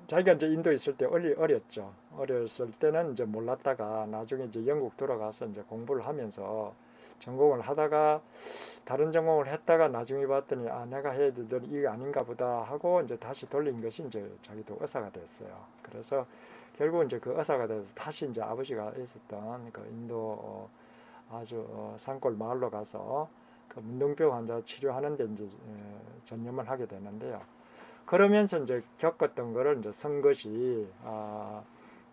Speaker 1: 자기가 이제 인도에 있을 때 어렸죠. 어렸을 때는 이제 몰랐다가 나중에 이제 영국 들어가서 이제 공부를 하면서 전공을 하다가 다른 전공을 했다가 나중에 봤더니 내가 해야 되던 이게 아닌가 보다 하고 이제 다시 돌린 것이 이제 자기도 의사가 됐어요. 그래서 결국 이제 그 의사가 돼서 다시 이제 아버지가 있었던 그 인도 아주 산골 마을로 가서 그 문둥병 환자 치료하는데 이제 전념을 하게 되는데요. 그러면서 이제 겪었던 거를 이제 쓴 것이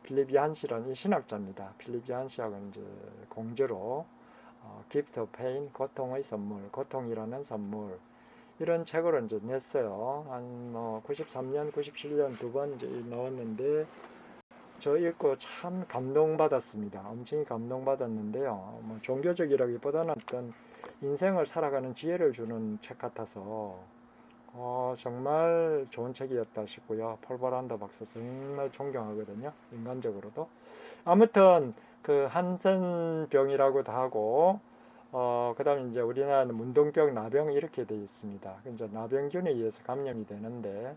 Speaker 1: 필립 얀시라는 신학자입니다. 필립 얀시하고 이제 공저로 Gift of Pain, 고통의 선물, 고통이라는 선물 이런 책으로 이제 냈어요. 한 뭐 93년, 97년 두 번 이제 나왔는데 저 읽고 참 감동받았습니다. 엄청 감동받았는데요. 뭐 종교적이라기보다는 어떤 인생을 살아가는 지혜를 주는 책 같아서 정말 좋은 책이었다 싶고요. 폴 브란드 박사 정말 존경하거든요. 인간적으로도. 아무튼 그 한센병이라고도 하고 그다음에 이제 우리나라는 문둥병, 나병 이렇게 되어 있습니다. 이제 나병균에 의해서 감염이 되는데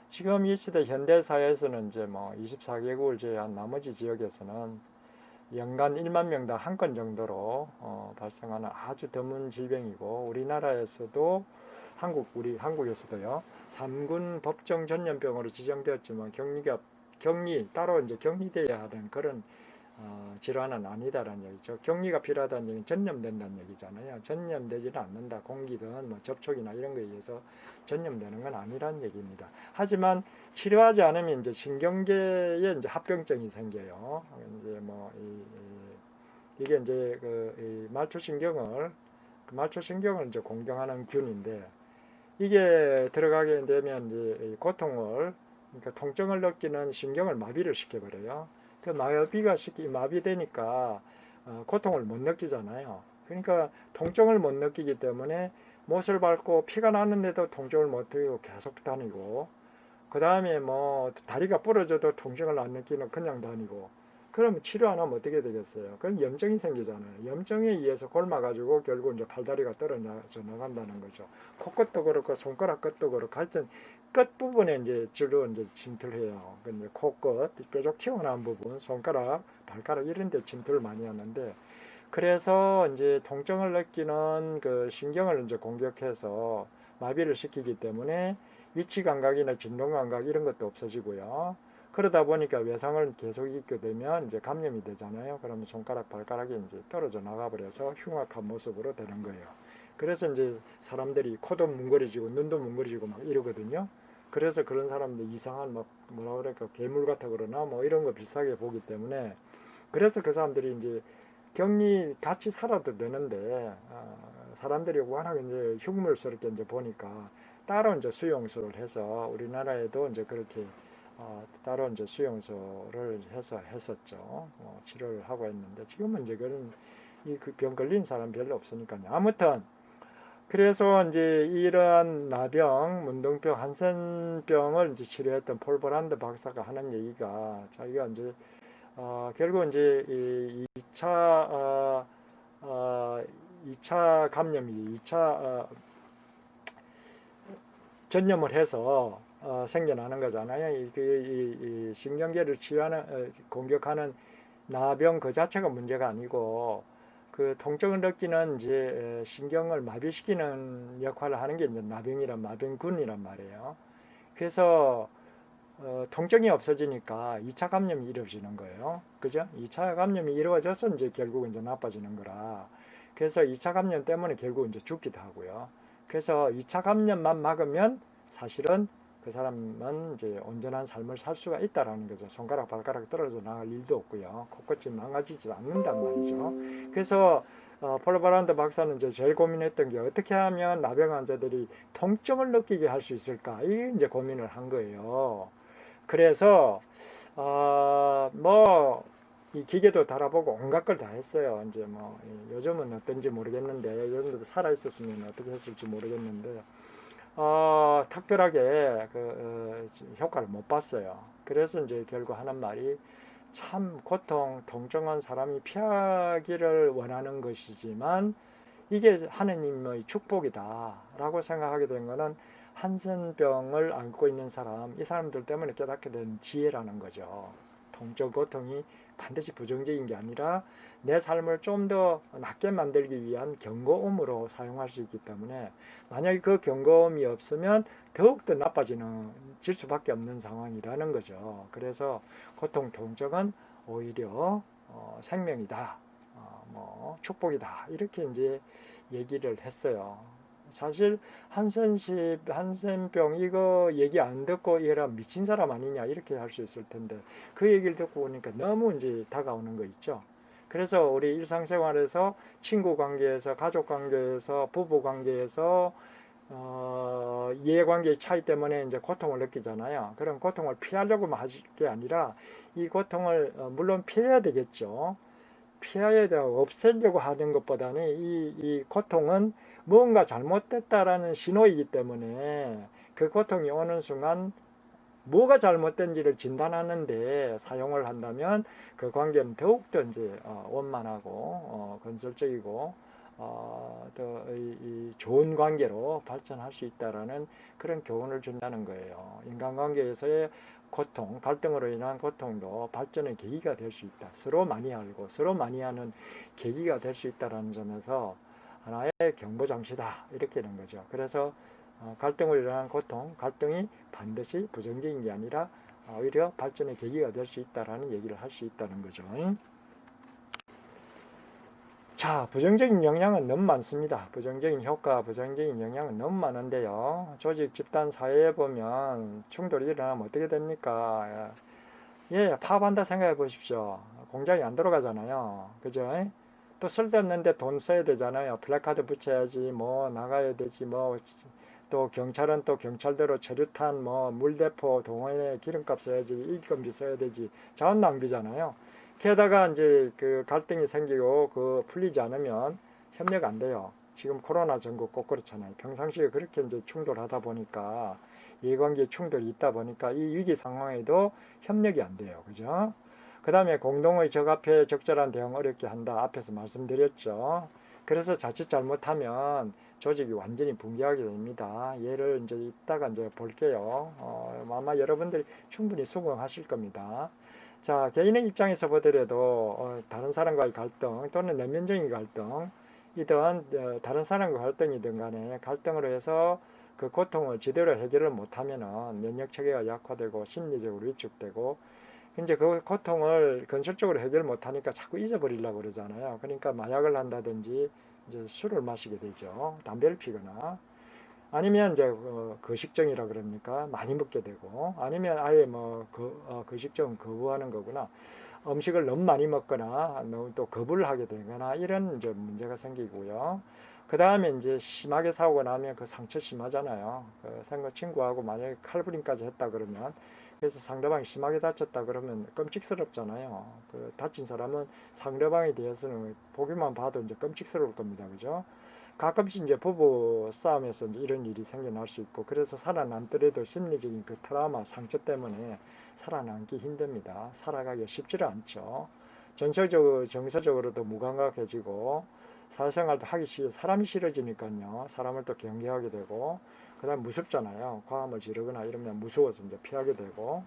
Speaker 1: 지금 이 시대 현대 사회에서는 이제 뭐 24개국을 제외한 나머지 지역에서는 연간 1만 명당 한 건 정도로 발생하는 아주 드문 질병이고 우리나라에서도 우리 한국에서도요 3군 법정 전염병으로 지정되었지만 격리 따로 이제 격리돼야 하는 그런 질환은 아니다라는 얘기죠. 격리가 필요하다는 얘기는 전염된다는 얘기잖아요. 전염되지는 않는다. 공기든 뭐 접촉이나 이런 거에 의해서 전염되는 건 아니라는 얘기입니다. 하지만 치료하지 않으면 이제 신경계에 이제 합병증이 생겨요. 이제 뭐 이게 이제 말초신경을 이제 공경하는 균인데 이게 들어가게 되면 이제 고통을 그러니까 통증을 느끼는 신경을 마비를 시켜버려요. 그 마비되니까 고통을 못 느끼잖아요. 그러니까 통증을 못 느끼기 때문에 못을 밟고 피가 났는데도 통증을 못 느끼고 계속 다니고 그 다음에 뭐 다리가 부러져도 통증을 안 느끼는 그냥 다니고 그러면 치료 안 하면 어떻게 되겠어요? 그럼 염증이 생기잖아요. 염증에 의해서 곪아가지고 결국 이제 팔다리가 떨어져 나간다는 거죠. 코끝도 그렇고 손가락 끝도 그렇고 하여튼 끝 부분에 이제 주로 이제 침투를 해요. 근데 코끝, 뾰족 튀어나온 부분, 손가락, 발가락 이런 데 침투를 많이 하는데, 그래서 이제 통증을 느끼는 그 신경을 이제 공격해서 마비를 시키기 때문에 위치 감각이나 진동 감각 이런 것도 없어지고요. 그러다 보니까 외상을 계속 입게 되면 이제 감염이 되잖아요. 그러면 손가락, 발가락이 이제 떨어져 나가버려서 흉악한 모습으로 되는 거예요. 그래서 이제 사람들이 코도 뭉그러지고 눈도 뭉그러지고 막 이러거든요. 그래서 그런 사람들 이상한 막 뭐라 그럴까 괴물 같아 그러나 뭐 이런 거 비슷하게 보기 때문에, 그래서 그 사람들이 이제 격리 같이 살아도 되는데 사람들이 워낙 이제 흉물스럽게 이제 보니까 따로 이제 수용소를 해서 우리나라에도 이제 그렇게 따로 이제 수용소를 해서 했었죠. 치료를 하고 했는데 지금은 이제 그런 이 그 병 걸린 사람 별로 없으니까요. 아무튼 그래서 이제 이러한 나병, 문둥병, 한센병을 이제 치료했던 폴 브란드 박사가 하는 얘기가 자기가 이제 결국 이제 이 2차 2차 감염이 2차 전염을 해서 생겨나는 거잖아요. 이 신경계를 치유하는 공격하는 나병 그 자체가 문제가 아니고 그 통증을 느끼는 이제 신경을 마비시키는 역할을 하는 게 이제 나병이란 마병군이란 말이에요. 그래서 통증이 없어지니까 2차 감염이 이루어지는 거예요. 그죠? 2차 감염이 이루어져서 이제 결국 이제 나빠지는 거라. 그래서 2차 감염 때문에 결국 이제 죽기도 하고요. 그래서 2차 감염만 막으면 사실은 그 사람은 이제 온전한 삶을 살 수가 있다라는 거죠. 손가락, 발가락 떨어져 나갈 일도 없고요. 코끝이 망가지지 않는단 말이죠. 그래서 폴 바란드 박사는 이제 제일 고민했던 게 어떻게 하면 나병 환자들이 통증을 느끼게 할 수 있을까? 이게 이제 고민을 한 거예요. 그래서 뭐 이 기계도 달아보고 온갖 걸 다 했어요. 이제 뭐 요즘은 어떤지 모르겠는데 요즘도 살아 있었으면 어떻게 했을지 모르겠는데 특별하게 그 효과를 못 봤어요. 그래서 이제 결국 하는 말이 참 고통, 통증한 사람이 피하기를 원하는 것이지만 이게 하느님의 축복이다라고 생각하게 된 거는 한센병을 안고 있는 사람, 이 사람들 때문에 깨닫게 된 지혜라는 거죠. 통증, 고통이 반드시 부정적인 게 아니라 내 삶을 좀 더 낫게 만들기 위한 경고음으로 사용할 수 있기 때문에 만약에 그 경고음이 없으면 더욱더 나빠지는 질 수밖에 없는 상황이라는 거죠. 그래서 고통, 통증은 오히려 생명이다, 뭐 축복이다 이렇게 이제 얘기를 했어요. 사실 한센병 이거 얘기 안 듣고 얘라 미친 사람 아니냐 이렇게 할 수 있을 텐데 그 얘기를 듣고 보니까 너무 이제 다가오는 거 있죠. 그래서 우리 일상생활에서 친구 관계에서 가족 관계에서 부부 관계에서 이해관계의 차이 때문에 이제 고통을 느끼잖아요. 그런 고통을 피하려고만 할 게 아니라 이 고통을 물론 피해야 되겠죠. 피해야 되고 없애려고 하는 것보다는 이 고통은 뭔가 잘못됐다라는 신호이기 때문에 그 고통이 오는 순간 뭐가 잘못된지를 진단하는데 사용을 한다면 그 관계는 더욱더 이제 원만하고 건설적이고 더 이 좋은 관계로 발전할 수 있다라는 그런 교훈을 준다는 거예요. 인간관계에서의 고통, 갈등으로 인한 고통도 발전의 계기가 될 수 있다. 서로 많이 알고 서로 많이 하는 계기가 될 수 있다라는 점에서 하나의 경보장치다 이렇게 되는 거죠. 그래서 갈등으로 일어난 고통, 갈등이 반드시 부정적인 게 아니라 오히려 발전의 계기가 될 수 있다라는 얘기를 할 수 있다는 거죠. 자, 부정적인 영향은 너무 많습니다. 부정적인 효과, 부정적인 영향은 너무 많은데요. 조직, 집단, 사회에 보면 충돌이 일어나면 어떻게 됩니까? 예, 파업한다 생각해 보십시오. 공장이 안 들어가잖아요. 그죠? 또 쓸데없는데 돈 써야 되잖아요. 플래카드 붙여야지, 뭐 나가야 되지, 뭐 또 경찰은 또 경찰대로 체류탄, 뭐 물대포, 동원에 기름값 써야지, 일감비 써야 되지, 자원 낭비잖아요. 게다가 이제 그 갈등이 생기고 그 풀리지 않으면 협력 안 돼요. 지금 코로나 전국 꼭 그렇잖아요. 평상시에 그렇게 이제 충돌하다 보니까 이해관계 충돌이 있다 보니까 이 위기 상황에도 협력이 안 돼요. 그죠? 그 다음에 공동의 적합해 적절한 대응 어렵게 한다. 앞에서 말씀드렸죠. 그래서 자칫 잘못하면 조직이 완전히 붕괴하게 됩니다. 예를 이제 이따가 이제 볼게요. 아마 여러분들이 충분히 수긍하실 겁니다. 자, 개인의 입장에서 보더라도 다른 사람과의 갈등 또는 내면적인 갈등이든 다른 사람과 갈등이든 간에 갈등으로 해서 그 고통을 제대로 해결을 못하면은 면역 체계가 약화되고 심리적으로 위축되고 이제 그 고통을 건설적으로 해결 못하니까 자꾸 잊어버리려고 그러잖아요. 그러니까 마약을 한다든지 이제 술을 마시게 되죠. 담배를 피거나 아니면 이제 거식증이라 그럽니까? 많이 먹게 되고 아니면 아예 뭐 거식증 거부하는 거구나. 음식을 너무 많이 먹거나 너무 또 거부를 하게 되거나 이런 이제 문제가 생기고요. 그 다음에 이제 심하게 사고 나면 그 상처 심하잖아요. 그 친구하고 만약에 칼부림까지 했다 그러면 그래서 상대방이 심하게 다쳤다 그러면 끔찍스럽잖아요. 그 다친 사람은 상대방에 대해서는 보기만 봐도 이제 끔찍스러울 겁니다. 그죠? 가끔씩 이제 부부 싸움에서 이제 이런 일이 생겨날 수 있고 그래서 살아남더라도 심리적인 그 트라우마 상처 때문에 살아남기 힘듭니다. 살아가기 쉽지를 않죠. 정서적으로도 무감각해지고 사회생활도 하기 사람이 싫어지니까요. 사람을 또 경계하게 되고 그다음 무섭잖아요. 과음을 지르거나 이러면 무서워서 이제 피하게 되고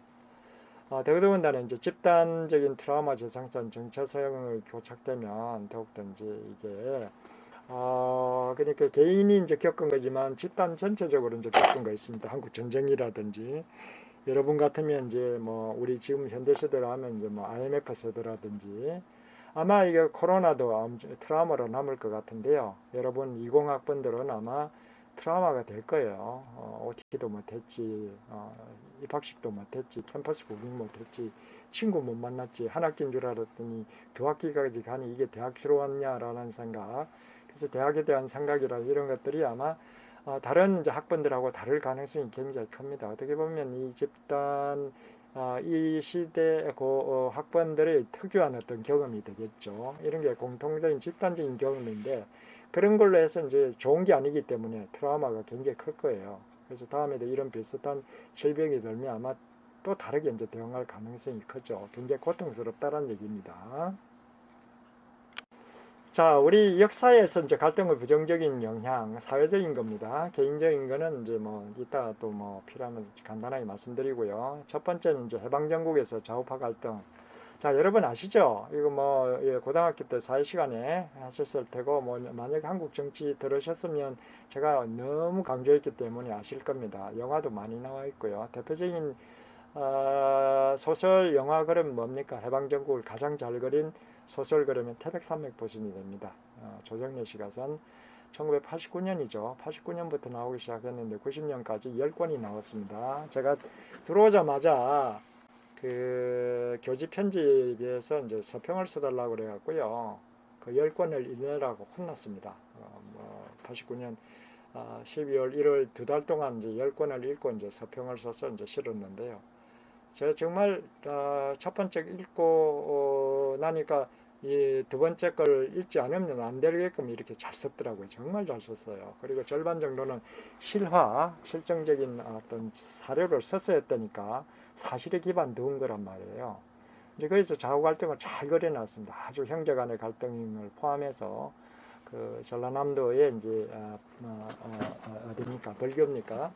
Speaker 1: 더더군다나 이제 집단적인 트라우마 재생산 정체성을 교착되면 더욱더 이제 이게 그러니까 개인이 이제 겪은 거지만 집단 전체적으로 이제 겪은 거 있습니다. 한국 전쟁이라든지 여러분 같으면 이제 뭐 우리 지금 현대 세대로 하면 이제 뭐 IMF 세대라든지 아마 이게 코로나도 트라우마로 남을 것 같은데요. 여러분 20학번들은 아마 트라우마가 될 거예요. OT도 못했지, 입학식도 못했지, 캠퍼스 구경 못했지, 친구 못 만났지, 한 학기인 줄 알았더니 두 학기까지 가니 이게 대학교로 왔냐라는 생각. 그래서 대학에 대한 생각이라 이런 것들이 아마 다른 이제 학번들하고 다를 가능성이 굉장히 큽니다. 어떻게 보면 이 집단 이 시대 학번들의 특유한 어떤 경험이 되겠죠. 이런 게 공통적인 집단적인 경험인데 그런 걸로 해서 이제 좋은 게 아니기 때문에 트라우마가 굉장히 클 거예요. 그래서 다음에도 이런 비슷한 질병이 들면 아마 또 다르게 이제 대응할 가능성이 크죠. 굉장히 고통스럽다는 얘기입니다. 자, 우리 역사에서 이제 갈등의 부정적인 영향, 사회적인 겁니다. 개인적인 거는 이제 뭐 이따 또 뭐 필요하면 간단하게 말씀드리고요. 첫 번째는 이제 해방전국에서 좌우파 갈등. 자, 여러분 아시죠? 이거 뭐 고등학교 때 사회 시간에 하셨을 테고 뭐 만약에 한국 정치 들으셨으면 제가 너무 강조했기 때문에 아실 겁니다. 영화도 많이 나와 있고요. 대표적인 소설 영화 그럼 뭡니까? 해방전국을 가장 잘 그린 소설 그러면 태백산맥 보시면 됩니다. 조정래 씨가 쓴 1989년이죠. 89년부터 나오기 시작했는데 90년까지 10권이 나왔습니다. 제가 들어오자마자 그 교지 편집에서 이제 서평을 써달라고 그래갖고요. 그 10권을 읽으라고 혼났습니다. 89년 12월 1월 두 달 동안 이제 10권을 읽고 이제 서평을 써서 이제 실었는데요. 제가 정말 첫 번째 읽고 나니까 이 두 번째 걸 읽지 않으면 안 되게끔 이렇게 잘 썼더라고요. 정말 잘 썼어요. 그리고 절반 정도는 실정적인 어떤 사료를 썼어야 했다니까 사실에 기반된 거란 말이에요. 이제 거기서 좌우 갈등을 잘 그려놨습니다. 아주 형제 간의 갈등을 포함해서 그 전라남도에 이제 어디입니까? 벌교입니까?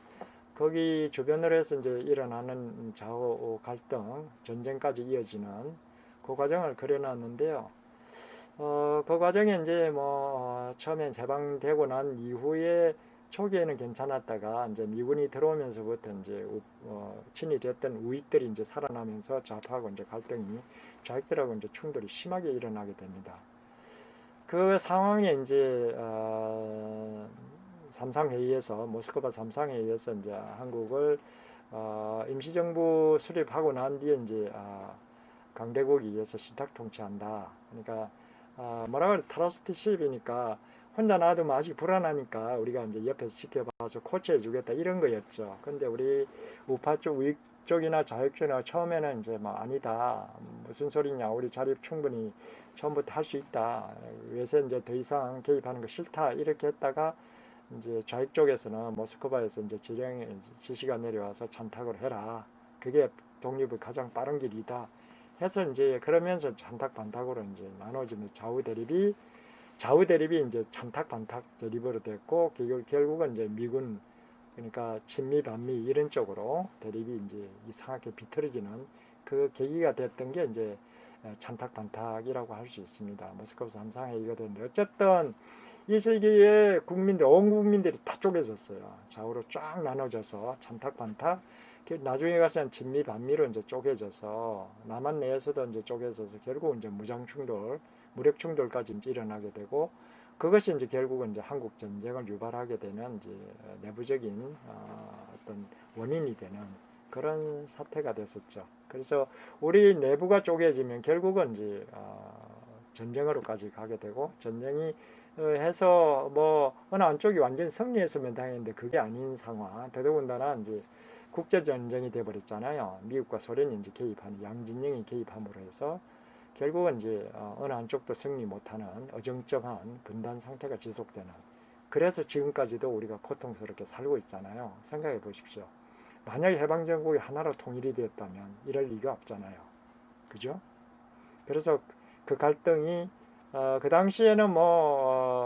Speaker 1: 거기 주변으로 해서 이제 일어나는 좌우 갈등, 전쟁까지 이어지는 그 과정을 그려놨는데요. 그 과정에 이제 뭐 처음에 해방되고 난 이후에 초기에는 괜찮았다가 이제 미군이 들어오면서부터 이제 친이됐던 우익들이 이제 살아나면서 좌파하고 이제 갈등이 좌익들하고 이제 충돌이 심하게 일어나게 됩니다. 그 상황에 이제 삼상회의에서 모스크바 삼상회의에서 이제 한국을 임시정부 수립하고 난 뒤에 이제 강대국에 의해서 신탁 통치한다. 그러니까 뭐라 그래 트러스티십이니까 혼자 놔두면 아직 불안하니까 우리가 이제 옆에서 지켜봐서 코치해 주겠다 이런 거였죠. 근데 우리 우파 쪽 우익 쪽이나 좌익 쪽이나 처음에는 이제 뭐 아니다 무슨 소리냐 우리 자립 충분히 처음부터 할 수 있다 왜서 이제 더 이상 개입하는 거 싫다 이렇게 했다가 이제 좌익 쪽에서는 모스크바에서 이제 지시가 내려와서 찬탁을 해라 그게 독립의 가장 빠른 길이다 해서 이제 그러면서 찬탁 반탁으로 이제 나눠지는 좌우 대립이 좌우 대립이 이제 찬탁반탁 대립으로 됐고 결국은 이제 미군 그러니까 친미 반미 이런 쪽으로 대립이 이제 이상하게 비틀어지는 그 계기가 됐던 게 이제 찬탁반탁이라고 할 수 있습니다. 모스크바 3상 회의가 됐는데 어쨌든 이 시기에 국민들 온 국민들이 다 쪼개졌어요. 좌우로 쫙 나눠져서 찬탁반탁 나중에 가서는 친미 반미로 이제 쪼개져서 남한 내에서도 이제 쪼개져서 결국 이제 무장 충돌, 무력 충돌까지 이제 일어나게 되고 그것이 이제 결국은 이제 한국 전쟁을 유발하게 되는 이제 내부적인 어떤 원인이 되는 그런 사태가 됐었죠. 그래서 우리 내부가 쪼개지면 결국은 이제 전쟁으로까지 가게 되고 전쟁이 해서 뭐 어느 한쪽이 완전 승리했으면 다행인데 그게 아닌 상황. 더더군다나 이제 국제 전쟁이 돼 버렸잖아요. 미국과 소련이 이제 개입하는 양진영이 개입함으로 해서 결국은 이제 어느 한쪽도 승리 못하는 어정쩡한 분단 상태가 지속되는. 그래서 지금까지도 우리가 고통스럽게 살고 있잖아요. 생각해 보십시오. 만약에 해방전국이 하나로 통일이 되었다면 이럴 리가 없잖아요. 그죠? 그래서 그 갈등이 그 당시에는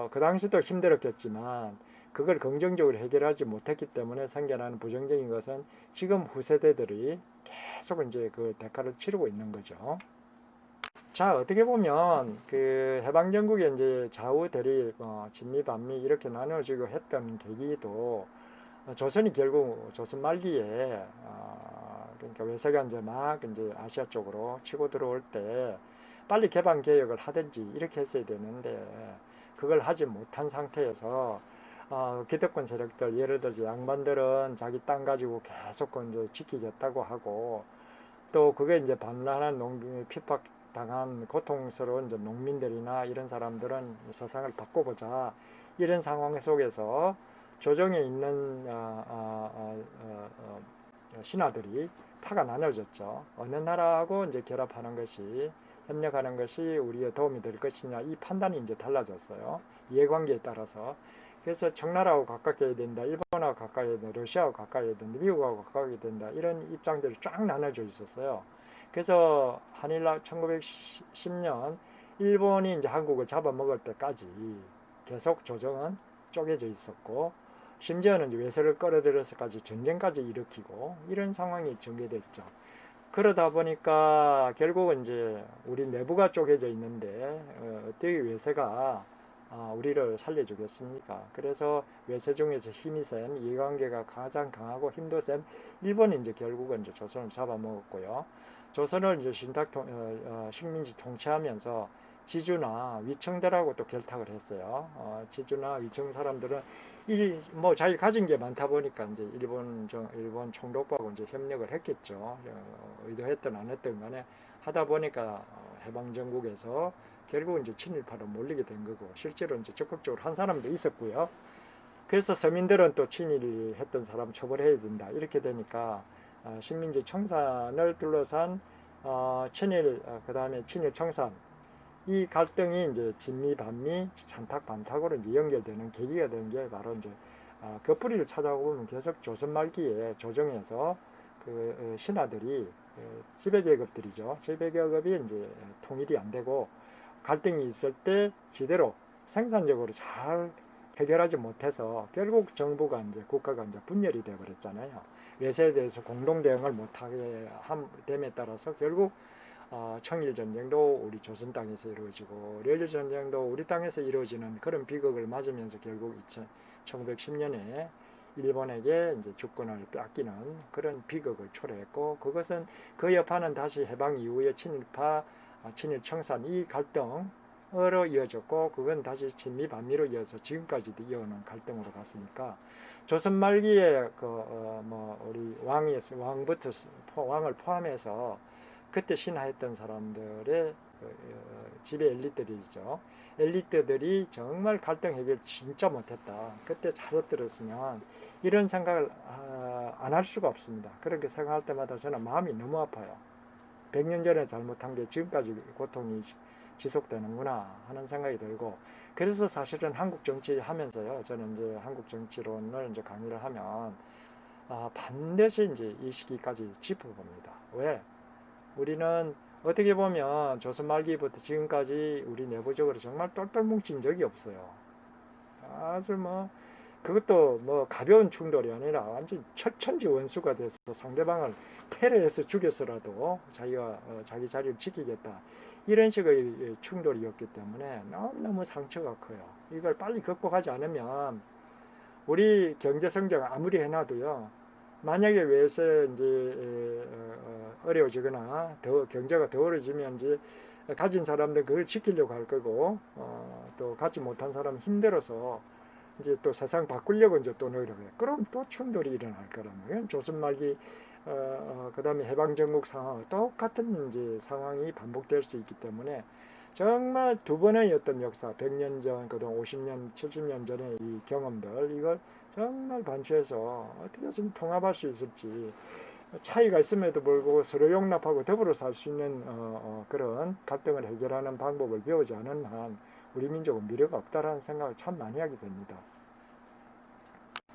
Speaker 1: 그 당시도 힘들었겠지만 그걸 긍정적으로 해결하지 못했기 때문에 생겨나는 부정적인 것은 지금 후세대들이 계속 이제 그 대가를 치르고 있는 거죠. 자, 어떻게 보면 그 해방전국에 이제 좌우 대립, 진미 반미 이렇게 나눠지고 했던 계기도 조선이 결국 조선 말기에 그러니까 외세가 이제 막 이제 아시아 쪽으로 치고 들어올 때 빨리 개방 개혁을 하든지 이렇게 했어야 되는데 그걸 하지 못한 상태에서 기득권 세력들 예를 들어서 양반들은 자기 땅 가지고 계속 이제 지키겠다고 하고 또 그게 이제 반란한 농민의 핍박당한 고통스러운 이제 농민들이나 이런 사람들은 세상을 바꿔보자 이런 상황 속에서 조정에 있는 신하들이 파가 나눠졌죠. 어느 나라하고 이제 결합하는 것이 협력하는 것이 우리에 도움이 될 것이냐 이 판단이 이제 달라졌어요. 이해관계에 따라서. 그래서 청나라하고 가깝게 해야 된다, 일본하고 가까이 해야 된다, 러시아하고 가까이 해야 된다, 미국하고 가까이 해야 된다 이런 입장들이 쫙 나눠져 있었어요. 그래서 한일날 1910년 일본이 이제 한국을 잡아먹을 때까지 계속 조정은 쪼개져 있었고 심지어는 이제 외세를 끌어들여서까지 전쟁까지 일으키고 이런 상황이 전개됐죠. 그러다 보니까 결국은 이제 우리 내부가 쪼개져 있는데 어떻게 외세가 우리를 살려주겠습니까? 그래서 외세 중에서 힘이 센 이해관계가 가장 강하고 힘도 센 일본이 이제 결국은 이제 조선을 잡아먹었고요. 조선을 이제 식민지 통치하면서 지주나 위청들하고 또 결탁을 했어요. 지주나 위청 사람들은 뭐 자기 가진 게 많다 보니까 이제 일본 총독부하고 이제 협력을 했겠죠. 의도했든 안 했든 간에 하다 보니까 해방전국에서 결국 이제 친일파로 몰리게 된 거고 실제로 이제 적극적으로 한 사람도 있었고요. 그래서 서민들은 또 친일했던 사람 처벌해야 된다 이렇게 되니까 식민지 청산을 둘러싼 친일 그다음에 친일 청산 이 갈등이 이제 진미 반미 찬탁 반탁으로 이제 연결되는 계기가 된 게 바로 이제 그 뿌리를 찾아보면 계속 조선 말기에 조정에서 그 신하들이 지배계급들이죠. 지배계급이 이제 통일이 안 되고 갈등이 있을 때 제대로 생산적으로 잘 해결하지 못해서 결국 정부가 이제 국가가 이제 분열이 되어 버렸잖아요. 외세에 대해서 공동 대응을 못하게 됨에 따라서 결국 청일 전쟁도 우리 조선 땅에서 이루어지고 러일 전쟁도 우리 땅에서 이루어지는 그런 비극을 맞으면서 결국 1910년에 일본에게 이제 주권을 뺏기는 그런 비극을 초래했고 그것은 그 여파는 다시 해방 이후에 친일파 친일 청산 이 갈등으로 이어졌고 그건 다시 친미 반미로 이어서 지금까지도 이어오는 갈등으로 갔으니까 조선 말기에 우리 왕부터 왕을 포함해서 그때 신화했던 사람들의 지배 엘리트들이죠. 엘리트들이 정말 갈등 해결 진짜 못했다. 그때 잘못 들었으면 이런 생각을 안 할 수가 없습니다. 그렇게 생각할 때마다 저는 마음이 너무 아파요. 100년 전에 잘못한 게 지금까지 고통이 지속되는구나 하는 생각이 들고 그래서 사실은 한국 정치 하면서요. 저는 이제 한국 정치론을 이제 강의를 하면 반드시 이제 이 시기까지 짚어봅니다. 왜? 우리는 어떻게 보면 조선 말기부터 지금까지 우리 내부적으로 정말 똘똘 뭉친 적이 없어요. 아주 뭐 그것도 뭐 가벼운 충돌이 아니라 완전 철천지 원수가 돼서 상대방을 테러해서 죽여서라도 자기가 자기 자리를 지키겠다 이런 식의 충돌이었기 때문에 너무너무 상처가 커요. 이걸 빨리 극복하지 않으면 우리 경제 성장 아무리 해놔도요. 만약에 외에서 이제 어려워지거나 더 경제가 더 어려지면 이제 가진 사람들 그걸 지키려고 할 거고 또 갖지 못한 사람은 힘들어서 이제 또 세상 바꾸려고 이제 또 노력해요. 그럼 또 충돌이 일어날 거라면 조선 말기 그다음에 해방 전국 상황 똑같은 이제 상황이 반복될 수 있기 때문에 정말 두 번의 어떤 역사 100년 전, 그다음 50년, 70년 전의 이 경험들 이걸 정말 반추해서 어떻게 해서 통합할 수 있을지 차이가 있음에도 불구하고 서로 용납하고 더불어 살 수 있는 그런 갈등을 해결하는 방법을 배우지 않은 한 우리 민족은 미래가 없다라는 생각을 참 많이 하게 됩니다.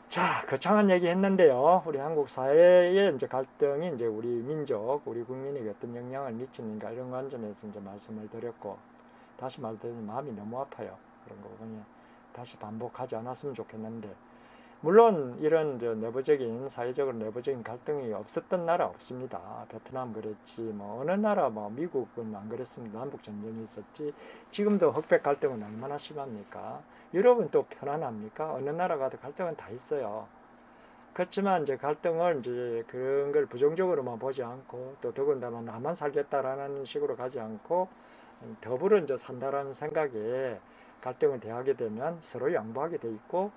Speaker 1: 자, 거창한 얘기 했는데요. 우리 한국 사회의 이제 갈등이 이제 우리 민족, 우리 국민에게 어떤 영향을 미치는가 이런 관점에서 이제 말씀을 드렸고, 다시 말드리면 마음이 너무 아파요. 그런 거 보니 다시 반복하지 않았으면 좋겠는데, 물론 이런 내부적인 사회적으로 내부적인 갈등이 없었던 나라 없습니다. 베트남 그랬지, 뭐 어느 나라 뭐 미국은 안 그랬습니다. 남북 전쟁이 있었지. 지금도 흑백 갈등은 얼마나 심합니까? 유럽은 또 편안합니까? 어느 나라 가도 갈등은 다 있어요. 그렇지만 이제 갈등을 이제 그런 걸 부정적으로만 보지 않고 또 더군다나 나만 살겠다라는 식으로 가지 않고 더불어 이제 산다라는 생각에 갈등을 대하게 되면 서로 양보하게 돼 있고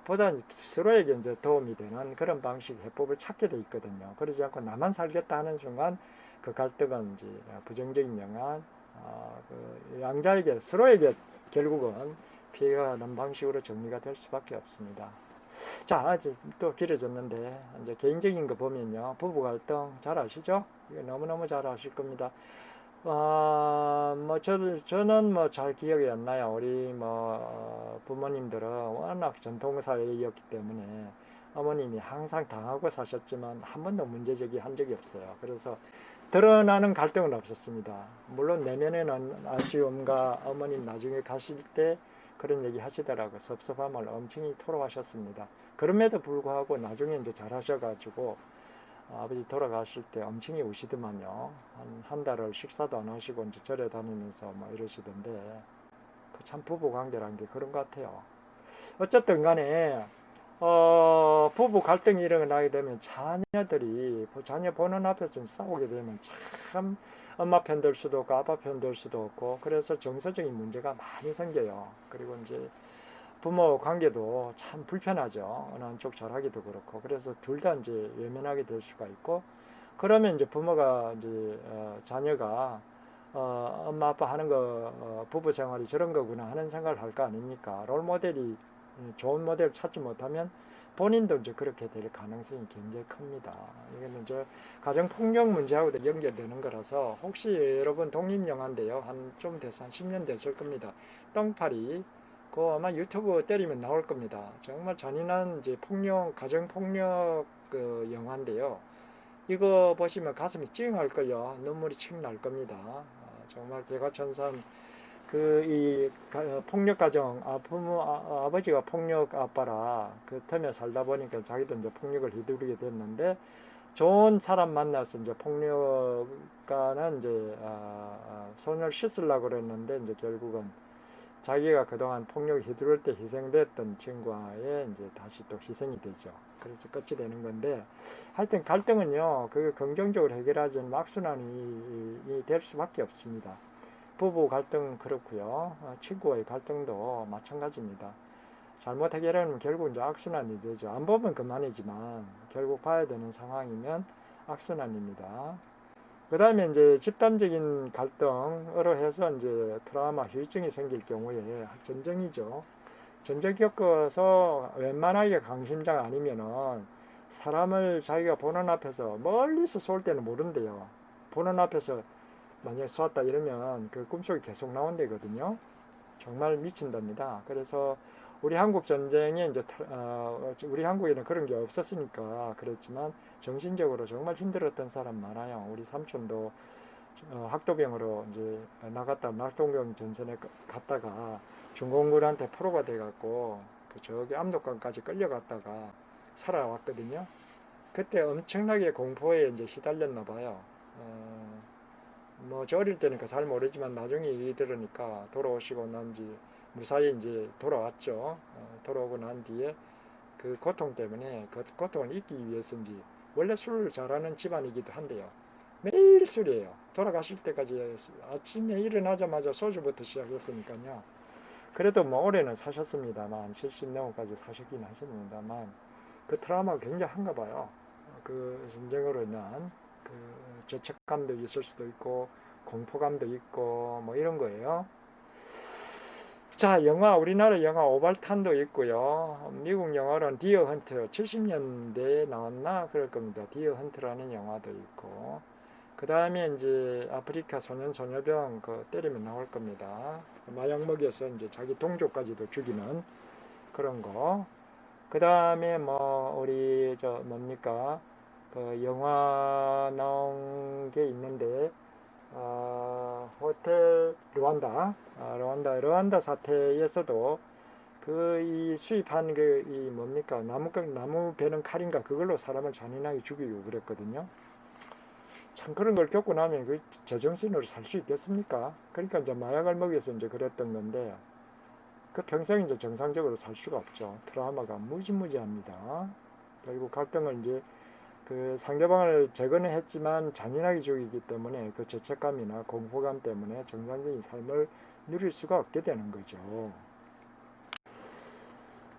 Speaker 1: 보다 서로에게 이제 도움이 되는 그런 방식 해법을 찾게 돼 있거든요. 그러지 않고 나만 살겠다 하는 순간 그 갈등은 이제 부정적인 영향, 그 양자에게 서로에게 결국은 피해가 가는 방식으로 정리가 될 수밖에 없습니다. 자, 이제 또 길어졌는데 이제 개인적인 거 보면요, 부부 갈등 잘 아시죠? 이거 너무너무 잘 아실 겁니다. 뭐 저는 뭐 잘 기억이 안 나요. 우리 뭐 부모님들은 워낙 전통 사회였기 때문에 어머님이 항상 당하고 사셨지만 한 번도 문제 제기한 적이 없어요. 그래서 드러나는 갈등은 없었습니다. 물론 내면에는 아쉬움과 어머님 나중에 가실 때 그런 얘기 하시더라고 섭섭함을 엄청히 토로하셨습니다. 그럼에도 불구하고 나중에 이제 잘하셔가지고 아버지 돌아가실 때 엄청히 우시더만요. 한 달을 식사도 안 하시고 이제 절에 다니면서 뭐 이러시던데 그 참 부부 관계라는 게 그런 것 같아요. 어쨌든 간에 부부 갈등이 일어나게 되면 자녀들이 자녀 보는 앞에서 싸우게 되면 참 엄마 편 들 수도 없고 아빠 편 들 수도 없고 그래서 정서적인 문제가 많이 생겨요. 그리고 이제 부모 관계도 참 불편하죠. 어느 한쪽 잘하기도 그렇고 그래서 둘 다 이제 외면하게 될 수가 있고 그러면 이제 부모가 이제 자녀가 엄마 아빠 하는 거 부부 생활이 저런 거구나 하는 생각을 할 거 아닙니까? 롤 모델이 좋은 모델을 찾지 못하면 본인도 이제 그렇게 될 가능성이 굉장히 큽니다. 이거는 저 가정 폭력 문제하고도 연결되는 거라서 혹시 여러분 독립 영화인데요, 한 좀 돼서 한 10년 됐을 겁니다. 똥파리 그 아마 유튜브 때리면 나올 겁니다. 정말 잔인한 이제 폭력 가정 폭력 그 영화인데요. 이거 보시면 가슴이 찡할 걸요. 눈물이 칙 날 겁니다. 정말 개과천선 그 이 폭력 가정 부모 아버지가 폭력 아빠라 그 틈에 살다 보니까 자기도 이제 폭력을 휘두르게 됐는데 좋은 사람 만나서 이제 폭력가는 이제 손을 씻으려고 그랬는데 이제 결국은 자기가 그동안 폭력을 휘두를 때 희생됐던 친구와의 이제 다시 또 희생이 되죠. 그래서 끝이 되는 건데 하여튼 갈등은요 그 긍정적으로 해결하지는 악순환이 될 수밖에 없습니다. 부부 갈등 그렇고요. 친구와의 갈등도 마찬가지입니다. 잘못 해결하면 결국 이제 악순환이 되죠. 안 보면 그만이지만 결국 봐야 되는 상황이면 악순환입니다. 그 다음에 이제 집단적인 갈등으로 해서 이제 트라우마 후유증이 생길 경우에 전쟁이죠. 전쟁 겪어서 웬만하게 강심장 아니면은 사람을 자기가 보는 앞에서 멀리서 쏠 때는 모른대요. 보는 앞에서 만약에 쏘았다 이러면 그 꿈속에 계속 나온대거든요. 정말 미친답니다. 그래서 우리 한국 전쟁에 이제 우리 한국에는 그런 게 없었으니까 그랬지만 정신적으로 정말 힘들었던 사람 많아요. 우리 삼촌도 학도병으로 이제 나갔다 낙동병 전선에 갔다가 중공군한테 포로가 돼갖고 그 저기 압록강까지 끌려갔다가 살아왔거든요. 그때 엄청나게 공포에 이제 휘달렸나 봐요. 뭐 저 어릴 때니까 잘 모르지만 나중에 얘기 들으니까 돌아오시고 난지 무사히 이제 돌아왔죠. 돌아오고 난 뒤에 그 고통 때문에 그 고통을 잊기 위해서인지 원래 술을 잘하는 집안이기도 한데요. 매일 술이에요. 돌아가실 때까지 아침에 일어나자마자 소주부터 시작했으니까요. 그래도 뭐 올해는 사셨습니다만 70 넘어까지 사셨긴 하셨습니다만 그 트라우마가 굉장한가 봐요. 그 전쟁으로 인한 그 죄책감도 있을 수도 있고 공포감도 있고 뭐 이런 거예요. 자, 영화 우리나라 영화 오발탄도 있고요. 미국 영화로는 디어 헌트 70년대에 나왔나 그럴 겁니다. 디어 헌트라는 영화도 있고 그 다음에 이제 아프리카 소년소녀병 그 때리면 나올 겁니다. 마약 먹여서 이제 자기 동족까지도 죽이는 그런 거. 그 다음에 뭐 우리 저 뭡니까 그 영화 나온 게 있는데 호텔 르완다 사태에서도 그 이 수입한 그 이 뭡니까 나무 베는 칼인가 그걸로 사람을 잔인하게 죽이고 그랬거든요. 참 그런 걸 겪고 나면 그 제정신으로 살 수 있겠습니까? 그러니까 이제 마약을 먹여서 이제 그랬던 건데 그 평생 이제 정상적으로 살 수가 없죠. 트라우마가 무지무지합니다. 결국 갈등을 이제 그 상대방을 제거는 했지만 잔인하게 죽이기 때문에 그 죄책감이나 공포감 때문에 정상적인 삶을 누릴 수가 없게 되는 거죠.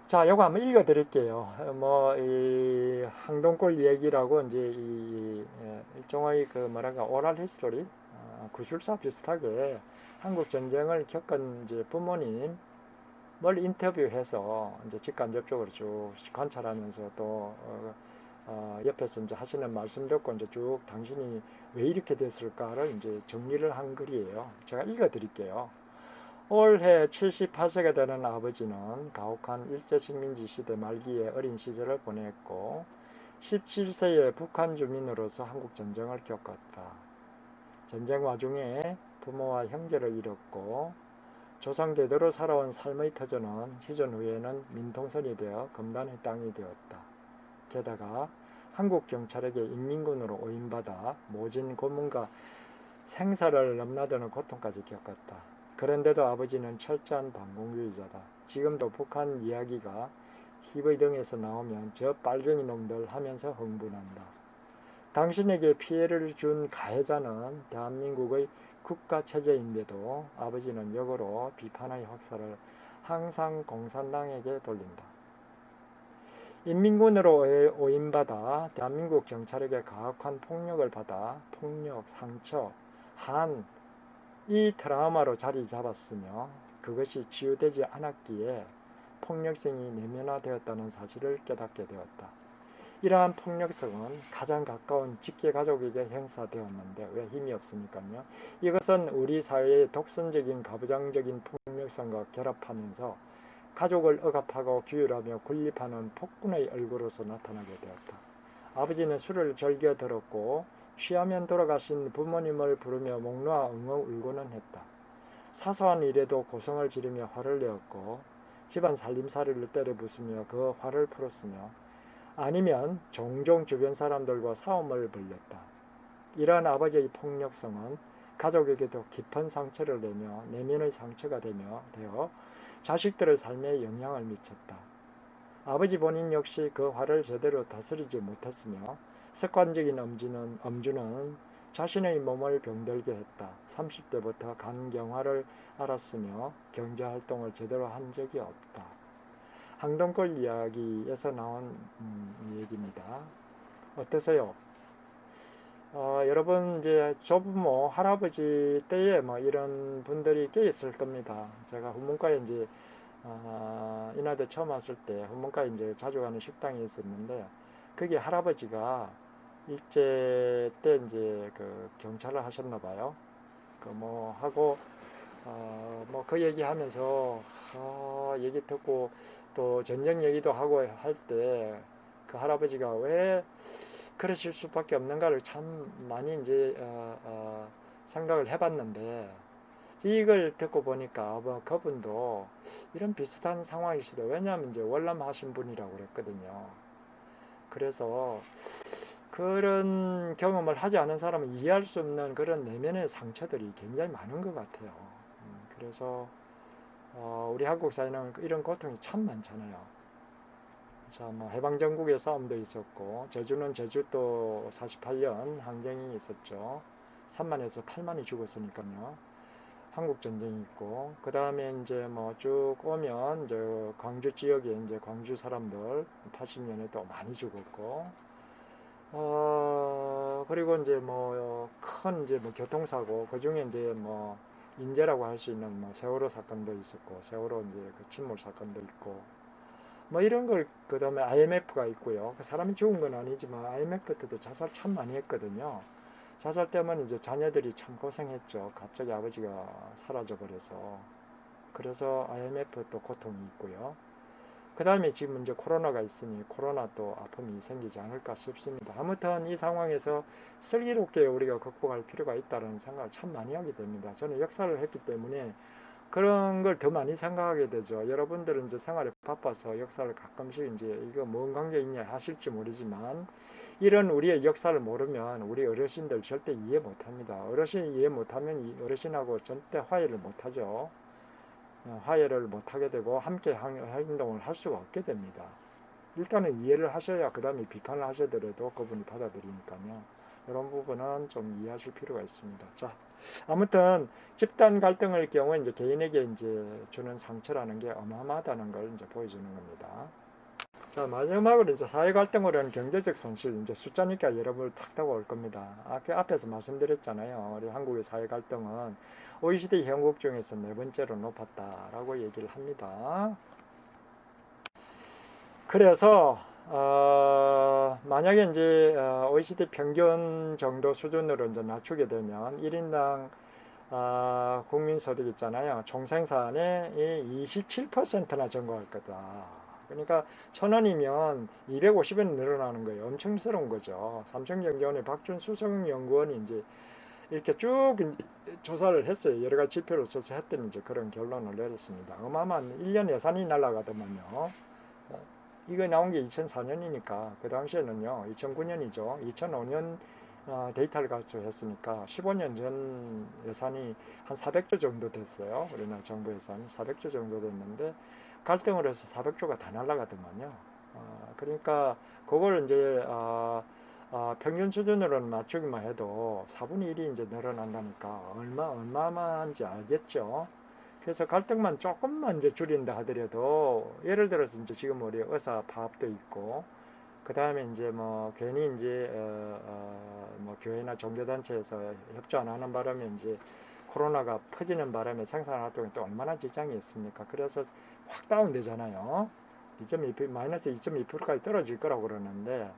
Speaker 1: 자, 요거 한번 읽어 드릴게요. 뭐, 이 항동골 얘기라고 이제 일종의 그 뭐랄까, 오랄 히스토리, 구술사 비슷하게 한국 전쟁을 겪은 이제 부모님 뭘 인터뷰해서 이제 직간접적으로 쭉 관찰하면서 또 옆에서 이제 하시는 말씀 듣고 이제 쭉 당신이 왜 이렇게 됐을까를 이제 정리를 한 글이에요. 제가 읽어 드릴게요. 올해 78세가 되는 아버지는 가혹한 일제식민지 시대 말기에 어린 시절을 보냈고 17세에 북한 주민으로서 한국 전쟁을 겪었다. 전쟁 와중에 부모와 형제를 잃었고 조상대대로 살아온 삶의 터전은 휴전 후에는 민통선이 되어 검단의 땅이 되었다. 게다가 한국 경찰에게 인민군으로 오인받아 모진 고문과 생사를 넘나드는 고통까지 겪었다. 그런데도 아버지는 철저한 반공주의자다. 지금도 북한 이야기가 TV 등에서 나오면 저 빨갱이 놈들 하면서 흥분한다. 당신에게 피해를 준 가해자는 대한민국의 국가체제인데도 아버지는 역으로 비판의 확산을 항상 공산당에게 돌린다. 인민군으로 오인받아 대한민국 경찰에게 가혹한 폭력을 받아 폭력, 상처, 한, 이 트라우마로 자리 잡았으며 그것이 치유되지 않았기에 폭력성이 내면화되었다는 사실을 깨닫게 되었다. 이러한 폭력성은 가장 가까운 직계가족에게 행사되었는데 왜 힘이 없으니까요. 이것은 우리 사회의 독선적인 가부장적인 폭력성과 결합하면서 가족을 억압하고 규율하며 군립하는 폭군의 얼굴로서 나타나게 되었다. 아버지는 술을 즐겨 들었고 취하면 돌아가신 부모님을 부르며 목 놓아 엉엉 울고는 했다. 사소한 일에도 고성을 지르며 화를 내었고 집안 살림살이를 때려 부수며 그 화를 풀었으며 아니면 종종 주변 사람들과 싸움을 벌였다. 이러한 아버지의 폭력성은 가족에게도 깊은 상처를 내며 내면의 상처가 되어 자식들의 삶에 영향을 미쳤다. 아버지 본인 역시 그 화를 제대로 다스리지 못했으며 습관적인 엄주는 자신의 몸을 병들게 했다. 30대부터 간경화를 앓았으며 경제활동을 제대로 한 적이 없다. 항동골 이야기에서 나온 얘기입니다. 어떠세요? 여러분 이제 조부모 할아버지 때에 뭐 이런 분들이 꽤 있을 겁니다. 제가 후문과에 이제 이날대 처음 왔을 때 후문과에 이제 자주 가는 식당이 있었는데 거기 할아버지가 일제 때 이제 그 경찰을 하셨나 봐요. 그 뭐 하고 뭐 그 얘기하면서 얘기 듣고 또 전쟁 얘기도 하고 할 때 그 할아버지가 왜 그러실 수밖에 없는가를 참 많이 이제 생각을 해봤는데 이걸 듣고 보니까 뭐 그분도 이런 비슷한 상황이시다. 왜냐하면 이제 월남하신 분이라고 그랬거든요. 그래서 그런 경험을 하지 않은 사람은 이해할 수 없는 그런 내면의 상처들이 굉장히 많은 것 같아요. 그래서 우리 한국 사회는 이런 고통이 참 많잖아요. 자, 뭐 해방전국의 싸움도 있었고 제주는 제주도 48년 항쟁이 있었죠. 3만에서 8만이 죽었으니까요. 한국 전쟁이 있고 그 다음에 이제 뭐 쭉 오면 이제 광주 지역에 이제 광주 사람들 80년에 또 많이 죽었고 그리고 이제 뭐 큰 이제 뭐 교통사고 그 중에 이제 뭐 인재라고 할 수 있는 뭐 세월호 사건도 있었고 세월호 이제 그 침몰 사건도 있고 뭐 이런 걸 그다음에 IMF가 있고요. 그 사람이 죽은 건 아니지만 IMF 때도 자살 참 많이 했거든요. 자살 때문에 이제 자녀들이 참 고생했죠. 갑자기 아버지가 사라져 버려서. 그래서 IMF 또 고통이 있고요. 그 다음에 지금 이제 코로나가 있으니 코로나 또 아픔이 생기지 않을까 싶습니다. 아무튼 이 상황에서 슬기롭게 우리가 극복할 필요가 있다는 생각을 참 많이 하게 됩니다. 저는 역사를 했기 때문에 그런 걸 더 많이 생각하게 되죠. 여러분들은 이제 생활에 바빠서 역사를 가끔씩 이제 이거 뭔 관계 있냐 하실지 모르지만 이런 우리의 역사를 모르면 우리 어르신들 절대 이해 못합니다. 어르신이 이해 못하면 어르신하고 절대 화해를 못하죠. 화해를 못하게 되고 함께 행동을 할 수가 없게 됩니다. 일단은 이해를 하셔야 그 다음에 비판을 하셔더라도 그분이 받아들이니까요. 이런 부분은 좀 이해하실 필요가 있습니다. 자, 아무튼 집단 갈등의 경우 이제 개인에게 이제 주는 상처라는 게 어마어마하다는 걸 이제 보여주는 겁니다. 자, 마지막으로 이제 사회 갈등으로는 경제적 손실, 이제 숫자니까 여러분 탁 다가올 겁니다. 아까 앞에서 말씀드렸잖아요. 우리 한국의 사회 갈등은 OECD 형국 중에서 네 번째로 높았다라고 얘기를 합니다. 그래서 만약에 이제 OECD 평균 정도 수준으로 이제 낮추게 되면 1인당 국민 소득 있잖아요. 총생산의 27%나 증가할 거다. 그러니까 1,000원이면 250원 늘어나는 거예요. 엄청스러운 거죠. 삼성경제원의 박준수 연구원이 이제 이렇게 쭉 조사를 했어요. 여러 가지 지표를 써서 했더니 이제 그런 결론을 내렸습니다. 어마어마한 1년 예산이 날아가더만요. 이거 나온 게 2004년이니까 그 당시에는요 2009년이죠. 2005년 데이터를 가져했으니까 15년 전 예산이 한 400조 정도 됐어요. 우리나라 정부 예산이 400조 정도 됐는데 갈등을 해서 400조가 다 날아가더만요. 그러니까 그걸 이제 평균 수준으로는 맞추기만 해도 4분의 1이 이제 늘어난다니까 얼마만한지 알겠죠. 그래서 갈등만 조금만 이제 줄인다 하더라도 예를 들어서 이제 지금 우리 의사 파업도 있고 그 다음에 이제 뭐 괜히 이제 뭐 교회나 종교단체에서 협조 안 하는 바람에 이제 코로나가 퍼지는 바람에 생산 활동에 또 얼마나 지장이 있습니까? 그래서 확 다운되잖아요. 2.2% 마이너스 2.2%까지 떨어질 거라고 그러는데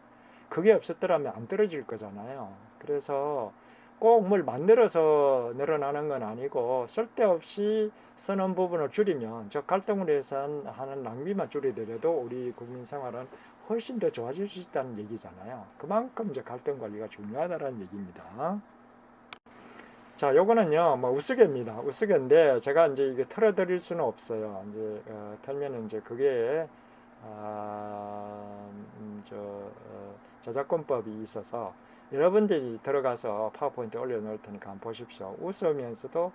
Speaker 1: 그게 없었더라면 안 떨어질 거잖아요. 그래서 꼭 뭘 만들어서 늘어나는 건 아니고 쓸데없이 쓰는 부분을 줄이면 저 갈등으로 해서 하는 낭비만 줄이더라도 우리 국민 생활은 훨씬 더 좋아질 수 있다는 얘기잖아요. 그만큼 이제 갈등 관리가 중요하다는 얘기입니다. 자, 요거는요, 뭐 우스개입니다. 우스개인데 제가 이제 이게 털어드릴 수는 없어요. 이제 털면은 이제 그게 저작권법이 있어서 여러분들이 들어가서 파워포인트 올려놓을 테니까 한번 보십시오. 웃으면서도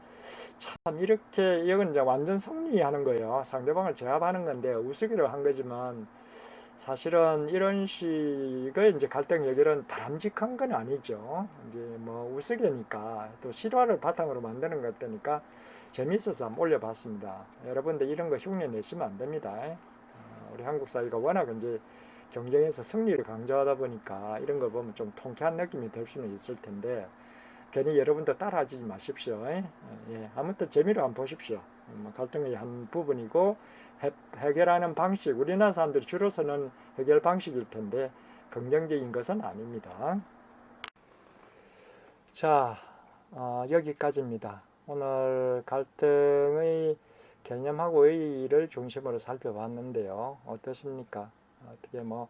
Speaker 1: 참 이렇게 이건 이제 완전 성리하는 거예요. 상대방을 제압하는 건데 우스개로 한 거지만 사실은 이런 식의 이제 갈등 해결은 바람직한 건 아니죠. 이제 뭐 우스개니까 또 실화를 바탕으로 만드는 것 같으니까 재밌어서 한번 올려봤습니다. 여러분들 이런 거 흉내 내시면 안 됩니다. 우리 한국 사회가 워낙 이제 경쟁에서 승리를 강조하다 보니까 이런 거 보면 좀 통쾌한 느낌이 들 수는 있을 텐데 괜히 여러분도 따라하지 마십시오. 예, 아무튼 재미로 한번 보십시오. 갈등의 한 부분이고 해결하는 방식, 우리나라 사람들이 주로 쓰는 해결 방식일 텐데 긍정적인 것은 아닙니다. 자, 여기까지입니다. 오늘 갈등의 개념하고 의의를 중심으로 살펴봤는데요. 어떠십니까? 어떻게 뭐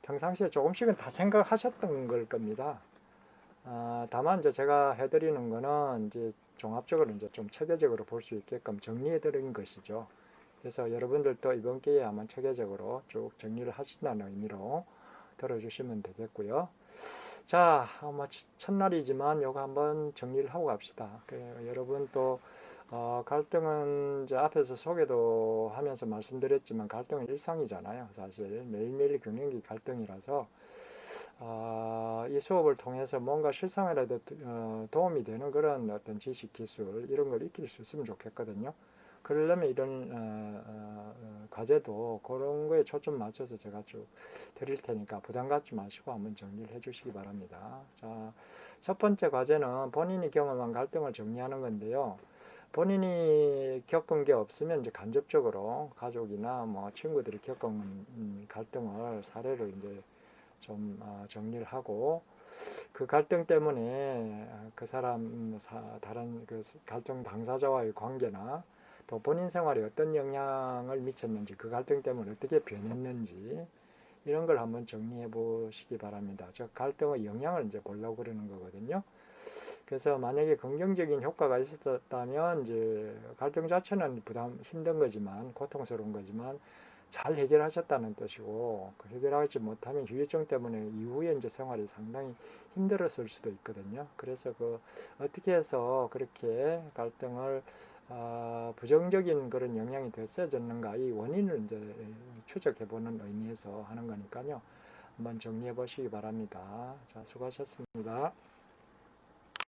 Speaker 1: 평상시에 조금씩은 다 생각하셨던 걸 겁니다. 다만 이제 제가 해드리는 거는 이제 종합적으로 이제 좀 체계적으로 볼 수 있게끔 정리해드린 것이죠. 그래서 여러분들도 이번 기회에 한번 체계적으로 쭉 정리를 하신다는 의미로 들어주시면 되겠고요. 자, 첫날이지만 요거 한번 정리를 하고 갑시다. 여러분 또 갈등은 이제 앞에서 소개도 하면서 말씀드렸지만 갈등은 일상이잖아요. 사실 매일매일 갱년기 갈등이라서 이 수업을 통해서 뭔가 실생활에도 도움이 되는 그런 어떤 지식, 기술 이런 걸 익힐 수 있으면 좋겠거든요. 그러려면 이런 과제도 그런 거에 초점 맞춰서 제가 쭉 드릴 테니까 부담 갖지 마시고 한번 정리를 해 주시기 바랍니다. 자, 첫 번째 과제는 본인이 경험한 갈등을 정리하는 건데요. 본인이 겪은 게 없으면 이제 간접적으로 가족이나 뭐 친구들이 겪은 갈등을 사례로 이제 좀 정리를 하고 그 갈등 때문에 그 사람 다른 그 갈등 당사자와의 관계나 또 본인 생활에 어떤 영향을 미쳤는지 그 갈등 때문에 어떻게 변했는지 이런 걸 한번 정리해 보시기 바랍니다. 즉 갈등의 영향을 이제 보려고 그러는 거거든요. 그래서 만약에 긍정적인 효과가 있었다면 이제 갈등 자체는 부담 힘든 거지만 고통스러운 거지만 잘 해결하셨다는 뜻이고 그 해결하지 못하면 후유증 때문에 이후에 이제 생활이 상당히 힘들었을 수도 있거든요. 그래서 그 어떻게 해서 그렇게 갈등을 부정적인 그런 영향이 됐어졌는가 이 원인을 이제 추적해 보는 의미에서 하는 거니까요. 한번 정리해 보시기 바랍니다. 자, 수고하셨습니다.